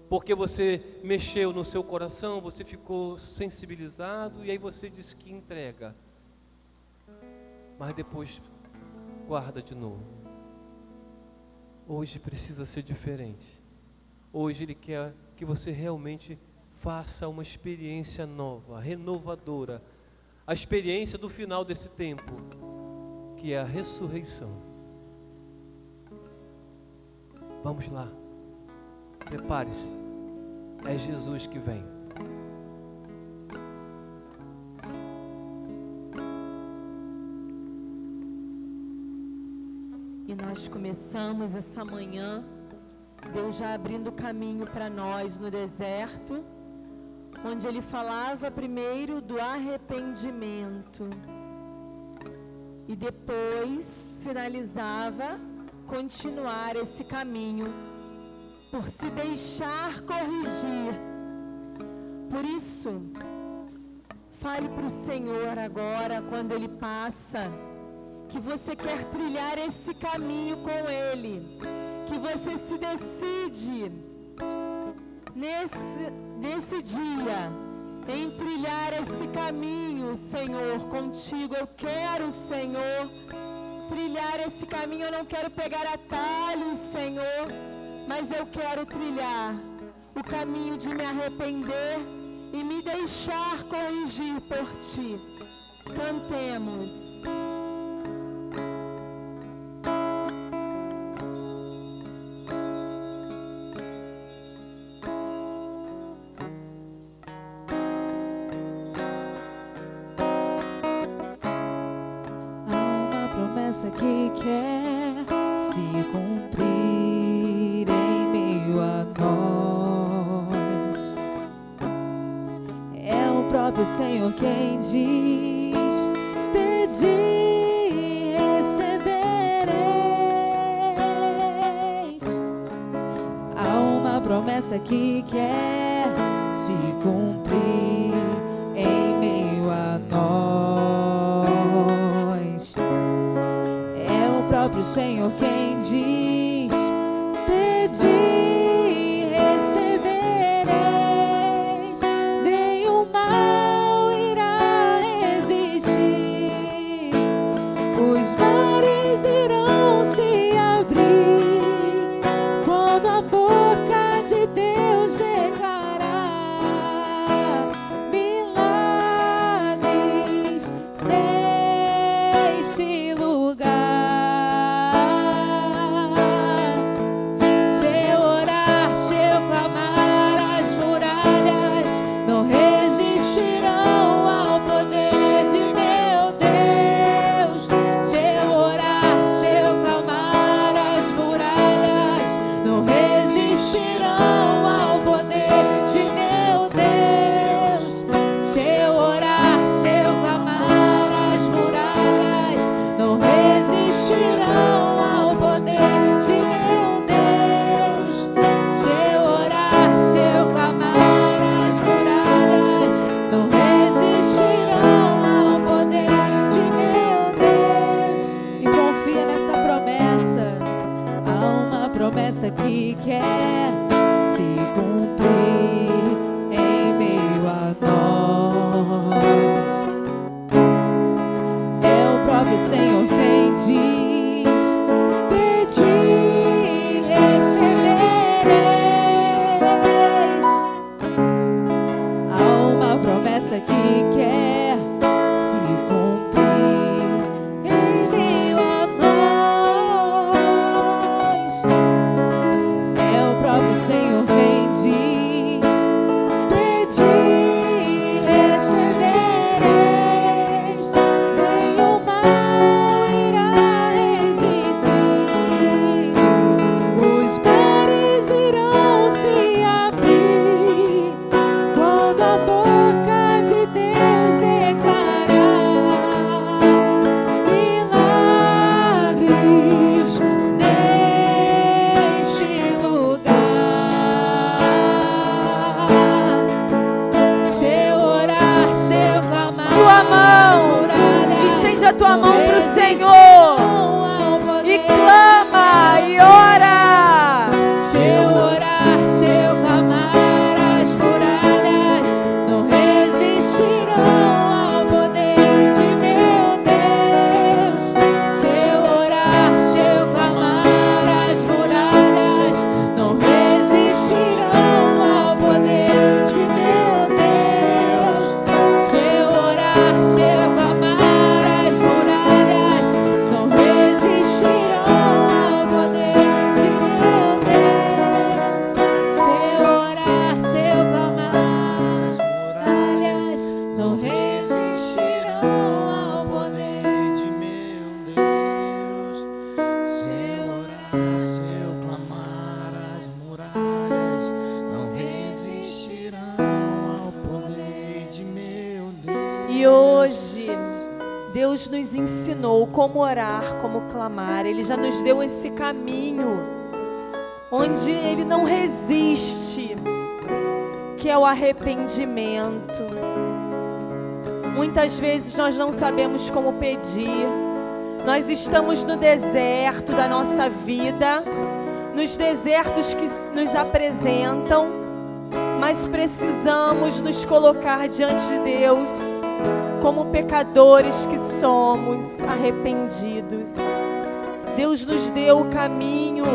D: porque você mexeu no seu coração, você ficou sensibilizado e aí você disse que entrega, mas depois guarda de novo. Hoje precisa ser diferente. Hoje Ele quer que você realmente faça uma experiência nova, renovadora, a experiência do final desse tempo, que é a ressurreição. Vamos lá, prepare-se, é Jesus que vem.
E: E nós começamos essa manhã, Deus já abrindo caminho para nós no deserto, onde Ele falava primeiro do arrependimento e depois sinalizava continuar esse caminho por se deixar corrigir. Por isso, fale para o Senhor agora, quando Ele passa, que você quer trilhar esse caminho com Ele, que você se decide nesse dia em trilhar esse caminho, Senhor, contigo. Eu quero, Senhor, trilhar esse caminho. Eu não quero pegar atalhos, Senhor, mas eu quero trilhar o caminho de me arrepender e me deixar corrigir por Ti. Cantemos.
C: Que quer se cumprir em meio a nós. É o próprio Senhor quem diz: pedi e recebereis. Há uma promessa que quer se cumprir em meio a nós. O próprio Senhor quem diz: pedi e recebereis, nenhum mal irá resistir, os mares irão se abrir quando a boca de Deus declarar milagres neste lugar. Seu
E: a tua mão para o Senhor e clama e ora.
C: Se eu orar, se eu clamar, as muralhas não resistirão ao poder de meu Deus. Se eu orar, se eu clamar, as muralhas não resistirão ao poder de meu Deus. Se eu orar, se eu clamar, as muralhas não resistirão ao poder de meu Deus. Se eu orar, se eu clamar, as muralhas não resistirão ao poder
F: de meu Deus. Se eu orar, se eu clamar, as muralhas não resistirão ao poder de meu Deus.
E: E hoje, Deus nos ensinou como orar, como clamar. Ele já nos deu esse caminho, onde Ele não resiste, que é o arrependimento. Muitas vezes nós não sabemos como pedir. Nós estamos no deserto da nossa vida, nos desertos que nos apresentam, mas precisamos nos colocar diante de Deus como pecadores que somos, arrependidos. Deus nos deu o caminho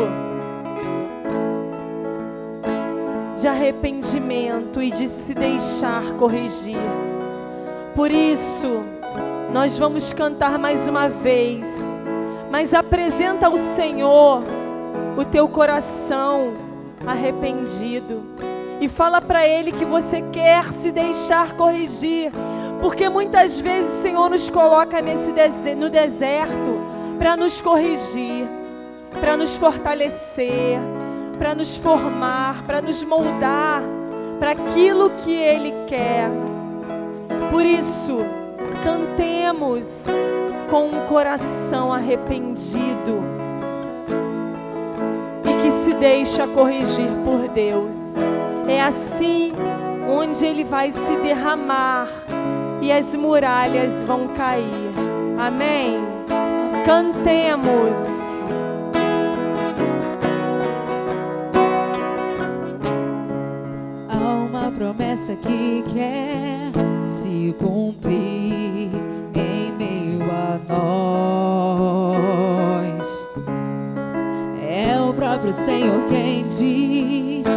E: de arrependimento e de se deixar corrigir. Por isso, nós vamos cantar mais uma vez, mas apresenta ao Senhor o teu coração arrependido e fala para Ele que você quer se deixar corrigir, porque muitas vezes o Senhor nos coloca no deserto para nos corrigir, para nos fortalecer, para nos formar, para nos moldar para aquilo que Ele quer. Por isso, cantemos com um coração arrependido e que se deixa corrigir por Deus. É assim onde Ele vai se derramar e as muralhas vão cair. Amém? Cantemos.
C: Há uma promessa que quer se cumprir em meio a nós. É o próprio Senhor quem diz: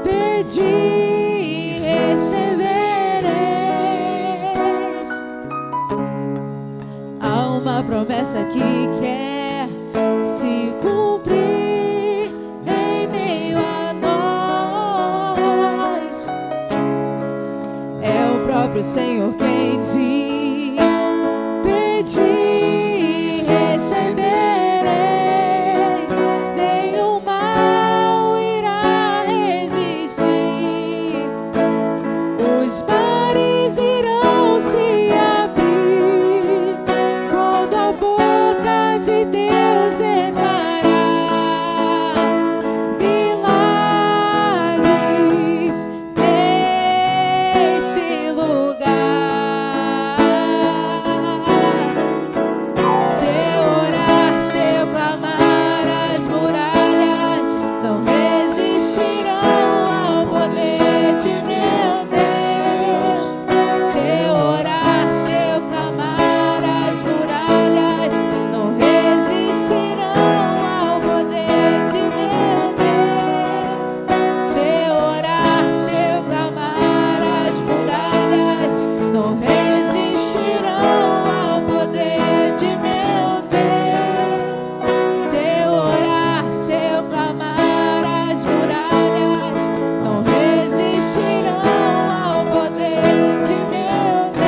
C: pedi e recebereis. Há uma promessa que quer se cumprir em meio a nós. É o próprio Senhor quem diz: pedi e recebereis. Nenhum mal irá resistir. Os mares irão se abrir quando a boca de Deus declarar milagres neste lugar. Se eu orar, se eu clamar, as muralhas não resistirão ao poder de meu Deus. Se eu orar, se eu clamar, as muralhas não resistirão ao poder de meu Deus. Se eu orar, se eu clamar, as muralhas não resistirão ao poder de meu Deus. Se eu orar, se eu clamar, as muralhas não resistirão ao poder de meu Deus.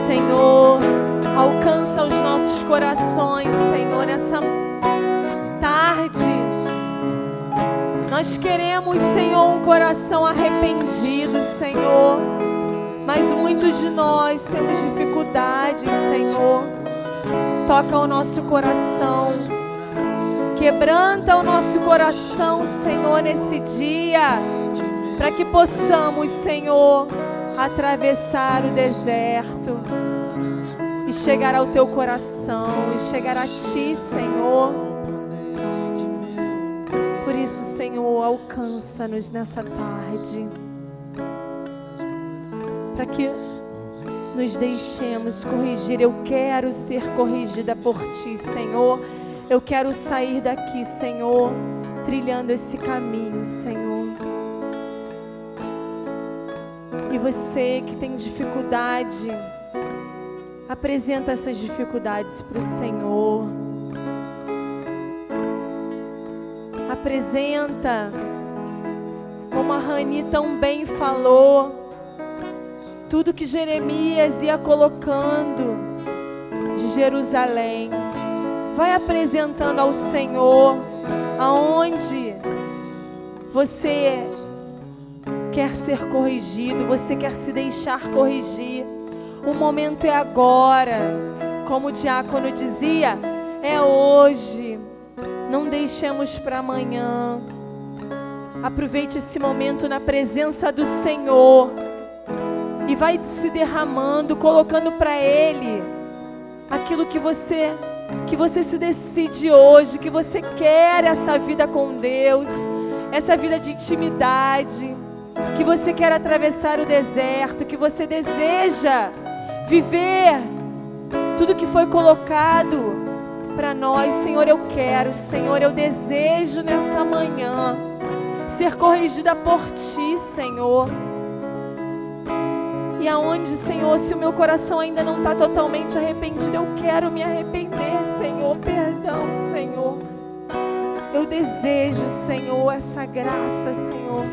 E: Senhor, alcança os nossos corações, Senhor, nessa tarde. Nós queremos, Senhor, um coração arrependido, Senhor. Mas muitos de nós temos dificuldades, Senhor. Toca o nosso coração. Quebranta o nosso coração, Senhor, nesse dia. para que possamos, Senhor, atravessar o deserto e chegar ao Teu coração, e chegar a Ti, Senhor. Por isso, Senhor, alcança-nos nessa tarde, para que nos deixemos corrigir. Eu quero ser corrigida por Ti, Senhor. Eu quero sair daqui, Senhor, trilhando esse caminho, Senhor. E você que tem dificuldade, apresenta essas dificuldades para o Senhor. Apresenta, como a Rani tão bem falou, tudo que Jeremias ia colocando de Jerusalém. Vai apresentando ao Senhor aonde você quer ser corrigido, você quer se deixar corrigir. O momento é agora. Como o diácono dizia, é hoje. Não deixemos para amanhã. Aproveite esse momento na presença do Senhor e vai se derramando, colocando para Ele aquilo que você se decide hoje, que você quer essa vida com Deus, essa vida de intimidade, que você quer atravessar o deserto, que você deseja viver tudo que foi colocado para nós. Senhor, eu quero, Senhor, eu desejo nessa manhã ser corrigida por Ti, Senhor. E aonde, Senhor, se o meu coração ainda não está totalmente arrependido, eu quero me arrepender, Senhor. Perdão, Senhor. Eu desejo, Senhor, essa graça, Senhor.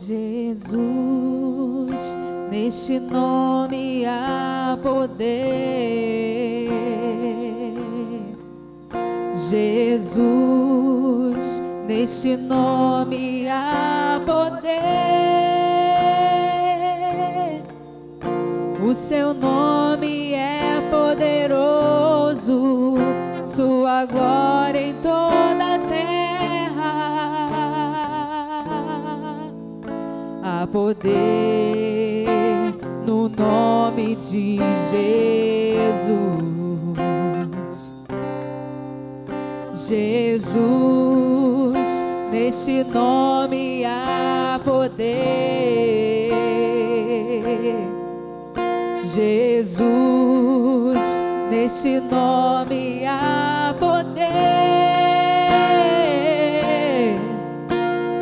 C: Jesus, neste nome há poder. Jesus, neste nome há poder. O seu nome é poderoso, sua glória em toda a terra. Há poder no nome de Jesus. Jesus, neste nome há poder. Jesus, neste nome há poder.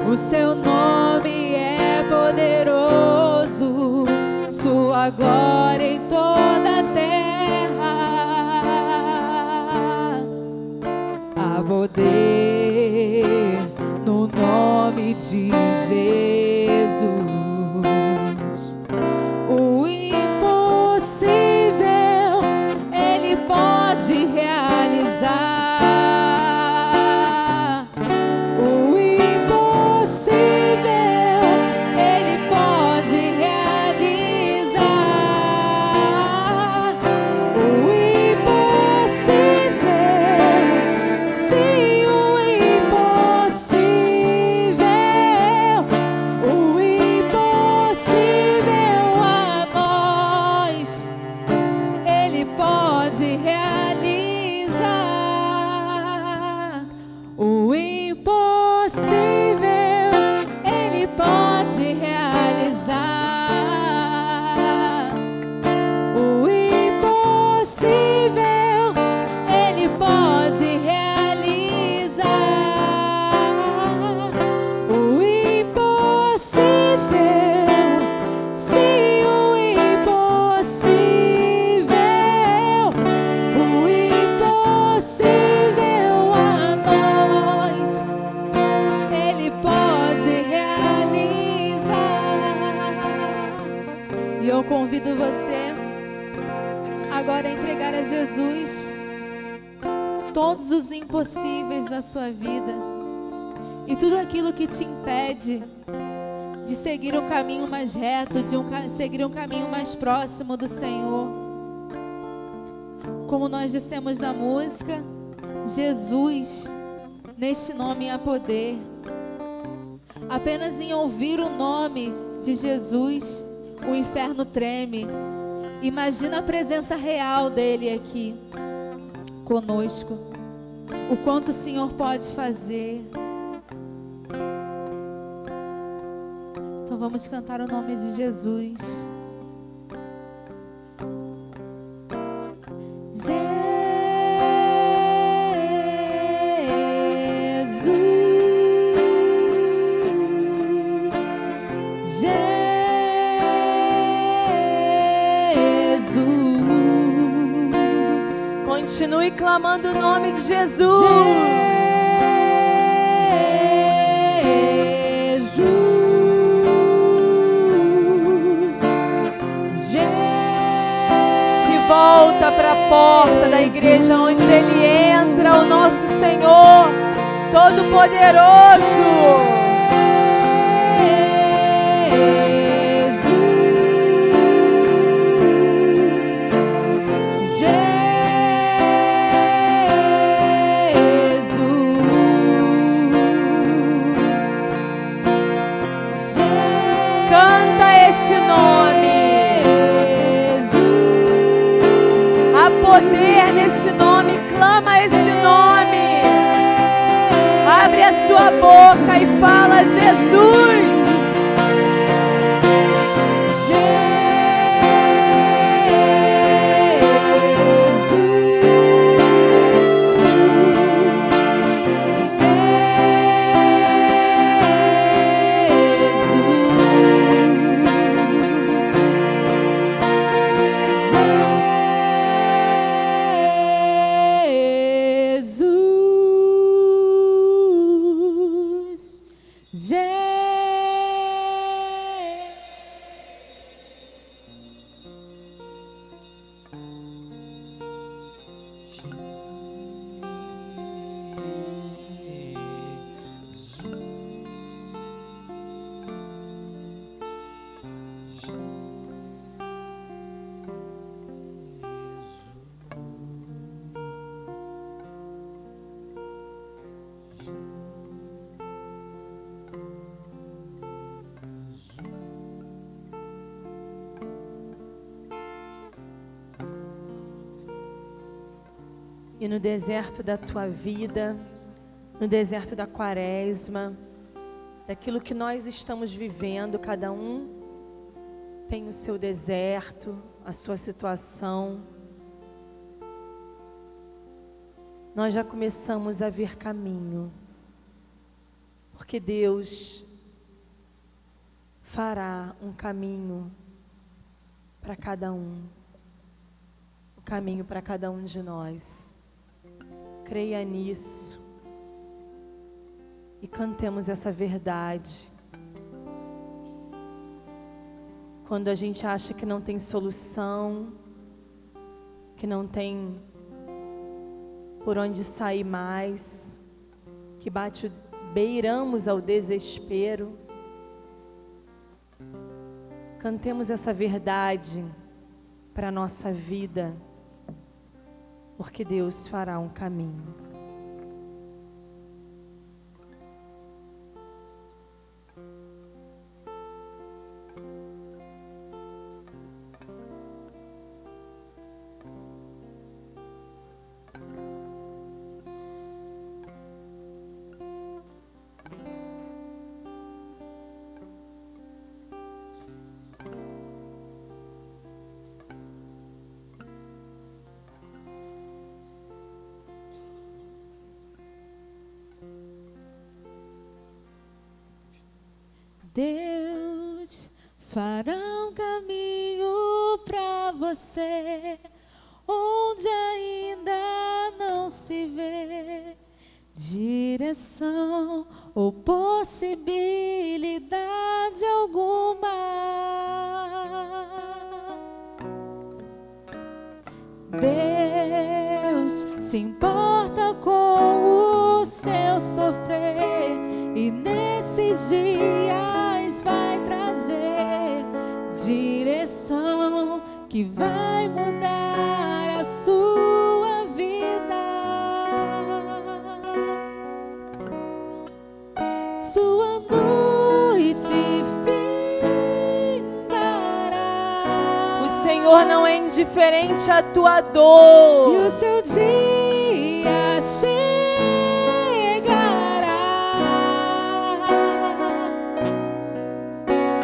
C: O seu nome é poderoso, sua glória em toda a terra. Há poder no nome de Jesus. O impossível Ele pode realizar. Ele pode realizar. O impossível Ele pode realizar. O impossível, sim, o impossível, o impossível a nós Ele pode realizar. E eu convido você agora a entregar a Jesus todos os impossíveis da sua vida e tudo aquilo que te impede de seguir um caminho mais reto, de seguir um caminho mais próximo do Senhor. Como nós dissemos na música, Jesus, neste nome há poder. Apenas em ouvir o nome de Jesus, o inferno treme. Imagina a presença real dele aqui conosco. O quanto o Senhor pode fazer. Então vamos cantar o nome de Jesus.
E: Continue clamando o nome de Jesus. Se volta para a porta da igreja onde Ele entra, o nosso Senhor Todo-Poderoso. Poder nesse nome, clama esse nome. Abre a sua boca e fala: Jesus. E no deserto da tua vida, no deserto da quaresma, daquilo que nós estamos vivendo, cada um tem o seu deserto, a sua situação. Nós já começamos a ver caminho, porque Deus fará um caminho para cada um, o caminho para cada um de nós. Creia nisso e cantemos essa verdade. Quando a gente acha que não tem solução, que não tem por onde sair mais, que beiramos ao desespero, cantemos essa verdade para a nossa vida, porque Deus fará um caminho.
C: Deus fará um caminho para você onde ainda não se vê direção ou possibilidade alguma. Deus se importa com o seu sofrer e nesses dias vai trazer direção que vai mudar a sua vida. Sua noite findará.
E: O Senhor não é indiferente à tua dor.
C: E o seu dia chegará.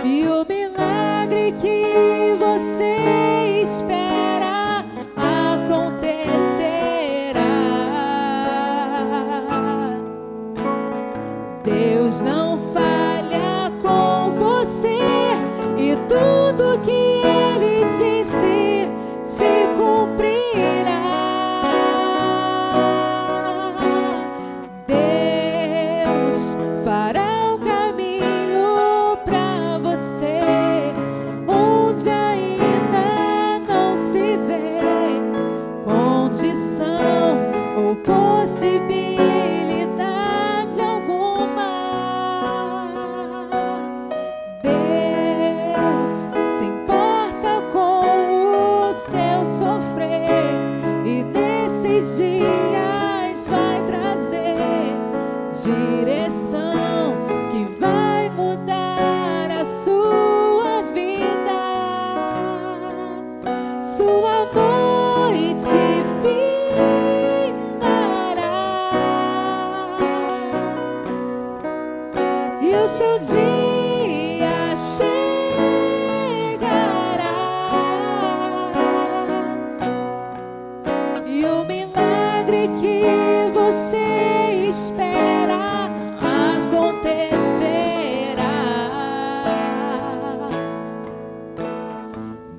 C: E o milagre que você espera acontecerá. Deus não falha com você e tudo que Ele disse se cumprirá. Deus fará um caminho para você onde ainda não se vê condição ou possibilidade alguma. Deus se importa com o seu sofrer e nesses dias vai trazer direção que vai mudar a sua vida. Sua noite findará e o seu dia chegará. E o milagre que você espera acontecerá.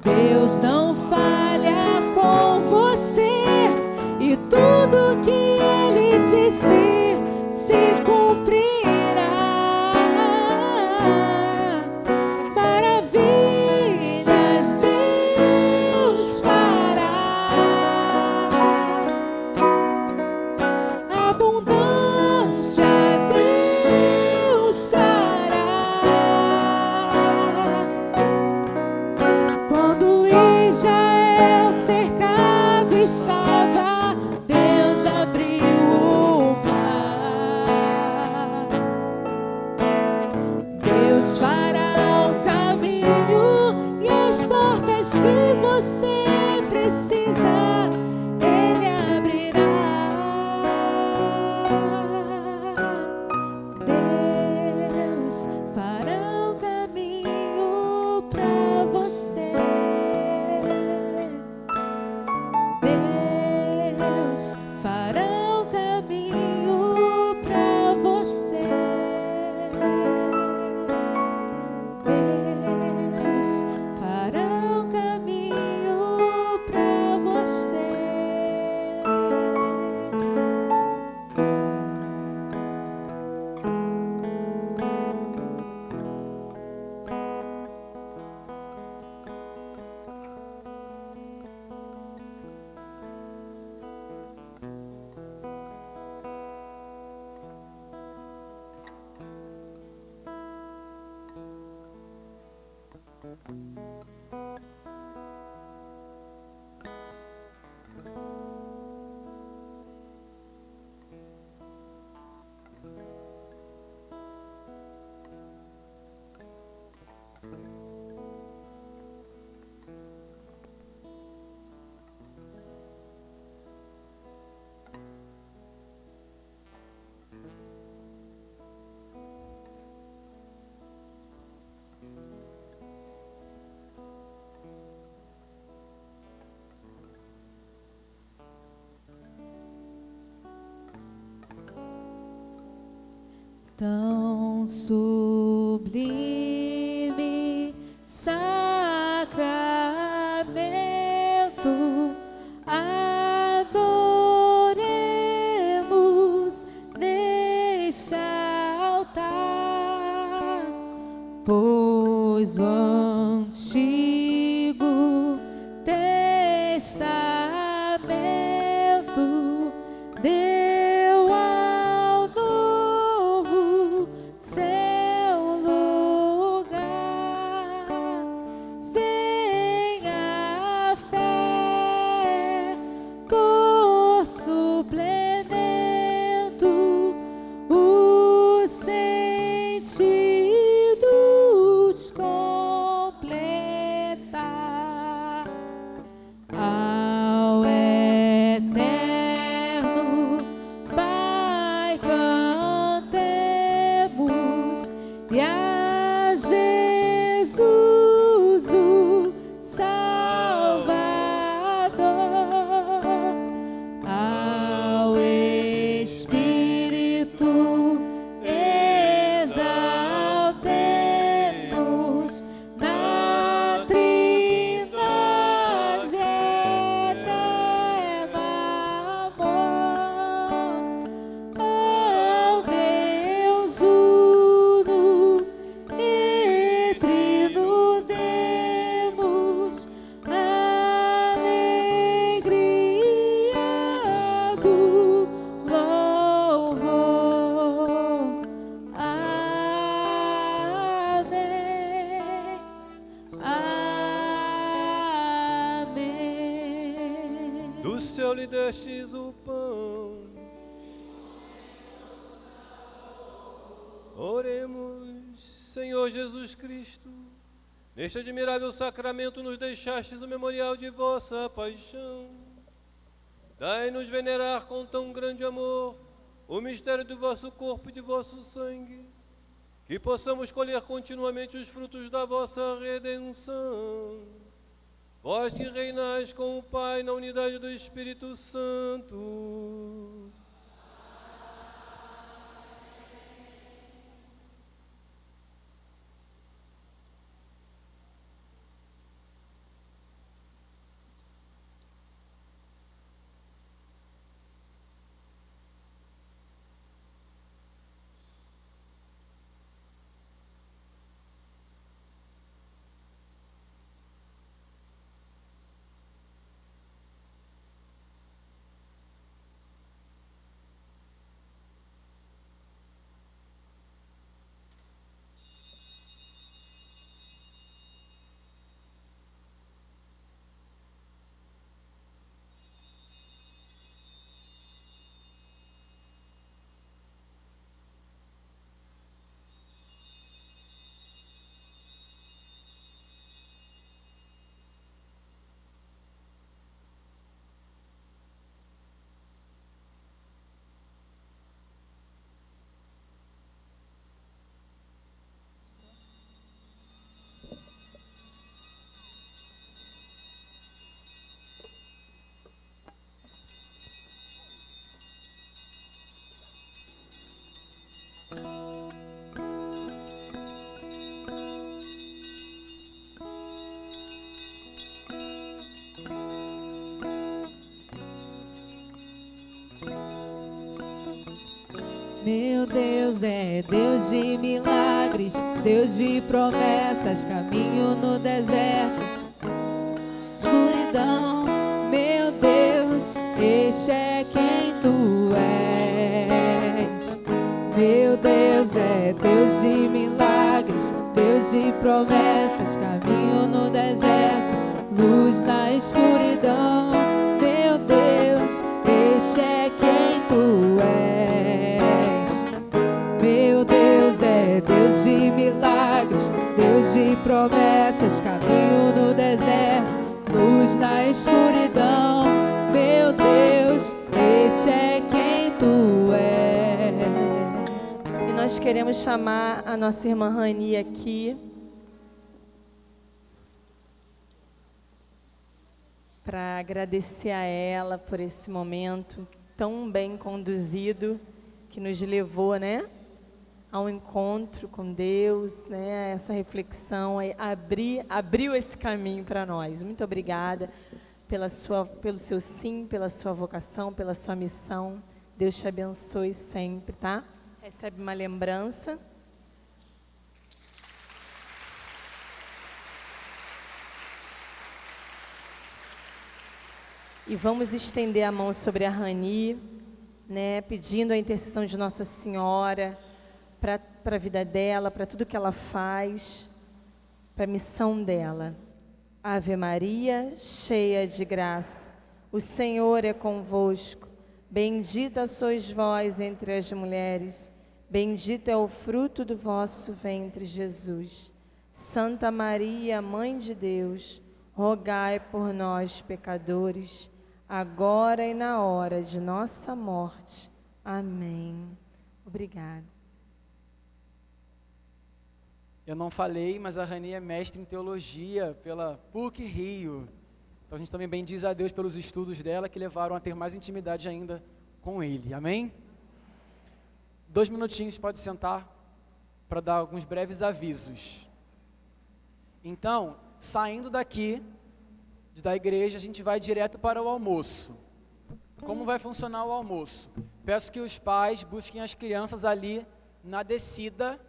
C: Deus não falha com você e tudo que Ele disse se cumprirá. Maravilhas Deus fará. Abundância Deus trará. Quando Israel cercado estava, Deus abriu o mar. Deus fará um caminho e as portas que você precisa, Ele abrirá. Deus fará um caminho para você. Deus fará um caminho para você. Deus fará um caminho para você. Tão sublime sublime sacramento, adoremos neste altar, pois o Antigo Testamento deu ao Novo seu lugar. Venha a fé por suplemento, os sentidos completar. Ao eterno Pai cantemos, e a Jesus o Salvador. Ao Espírito exaltemos na Trindade eterno amor. Ao Deus uno e trino demos a alegria do louvor. Amém. Amém.
D: Do céu lhe destes o pão. Oremos, Senhor Jesus Cristo, neste admirável sacramento nos deixastes o memorial de vossa paixão. Dai-nos venerar com tão grande amor o mistério do vosso corpo e de vosso sangue, que possamos colher continuamente os frutos da vossa redenção. Vós que reinais com o Pai na unidade do Espírito Santo.
C: Meu Deus é Deus de milagres, Deus de promessas, caminho no deserto, escuridão. Meu Deus, este é quem tu és. Meu Deus é Deus de milagres, Deus de promessas, caminho no deserto, luz na escuridão. Meu Deus, este é quem tu és. Meu Deus é Deus de milagres, Deus de promessas, caminho no deserto, luz na escuridão. Meu Deus, este é quem tu és.
E: E nós queremos chamar a nossa irmã Rani aqui para agradecer a ela por esse momento tão bem conduzido que nos levou, né, ao encontro com Deus, né? Essa reflexão aí, abriu esse caminho para nós. Muito obrigada pelo seu sim, pela sua vocação, pela sua missão. Deus te abençoe sempre, tá? Recebe uma lembrança. E vamos estender a mão sobre a Rani, né, pedindo a intercessão de Nossa Senhora para a vida dela, para tudo que ela faz, para a missão dela. Ave Maria, cheia de graça, o Senhor é convosco. Bendita sois vós entre as mulheres, bendito é o fruto do vosso ventre, Jesus. Santa Maria, Mãe de Deus, rogai por nós, pecadores, agora e na hora de nossa morte. Amém. Obrigada.
A: Eu não falei, mas a Rani é mestre em teologia pela PUC Rio. Então a gente também bendiz a Deus pelos estudos dela que levaram a ter mais intimidade ainda com Ele. Amém? 2 minutinhos, pode sentar para dar alguns breves avisos. Então, saindo daqui da igreja, a gente vai direto para o almoço. Como vai funcionar o almoço? Peço que os pais busquem as crianças ali na descida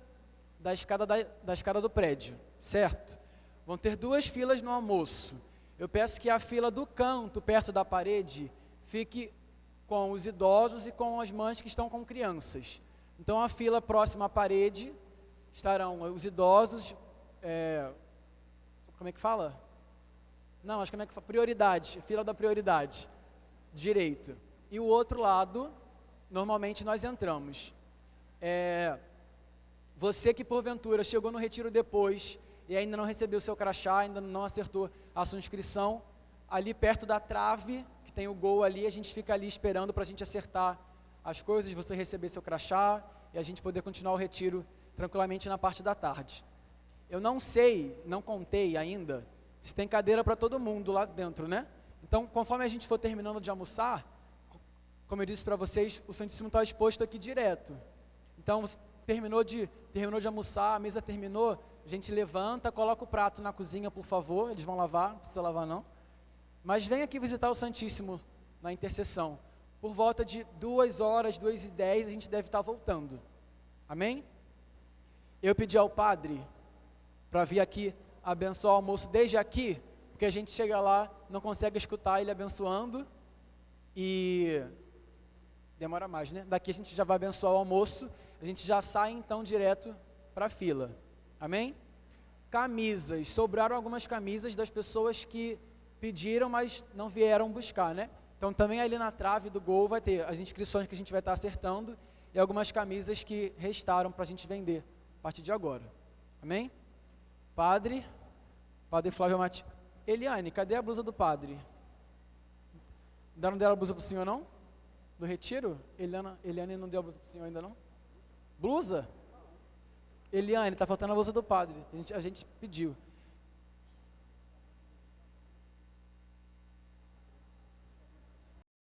A: da escada do prédio, certo? Vão ter 2 filas no almoço. Eu peço que a fila do canto, perto da parede, fique com os idosos e com as mães que estão com crianças. Então, a fila próxima à parede estarão os idosos, como é que fala? Não, acho que como é que fala? Prioridade, fila da prioridade, direito. E o outro lado, normalmente nós entramos. Você que porventura chegou no retiro depois e ainda não recebeu o seu crachá, ainda não acertou a sua inscrição, ali perto da trave, que tem o gol ali, a gente fica ali esperando para a gente acertar as coisas, você receber seu crachá e a gente poder continuar o retiro tranquilamente na parte da tarde. Eu não sei, não contei ainda, se tem cadeira para todo mundo lá dentro, né? Então, conforme a gente for terminando de almoçar, como eu disse para vocês, o Santíssimo está exposto aqui direto. Então, terminou de almoçar, a mesa terminou, a gente levanta, coloca o prato na cozinha, por favor, eles vão lavar, não precisa lavar não. Mas vem aqui visitar o Santíssimo na intercessão. Por volta de 2h, 2h10, a gente deve estar voltando. Amém? Eu pedi ao padre para vir aqui abençoar o almoço desde aqui, porque a gente chega lá, não consegue escutar ele abençoando e demora mais, né? Daqui a gente já vai abençoar o almoço, a gente já sai então direto para a fila. Amém? Camisas, sobraram algumas camisas das pessoas que pediram, mas não vieram buscar, né? Então também ali na trave do gol vai ter as inscrições que a gente vai estar acertando e algumas camisas que restaram para a gente vender a partir de agora. Amém? Padre Flávio Mati. Eliane, cadê a blusa do padre? Não deram a blusa para o senhor não? Do retiro? Eliane não deu a blusa para o senhor ainda não? Blusa? Eliane, está faltando a blusa do padre, a gente pediu.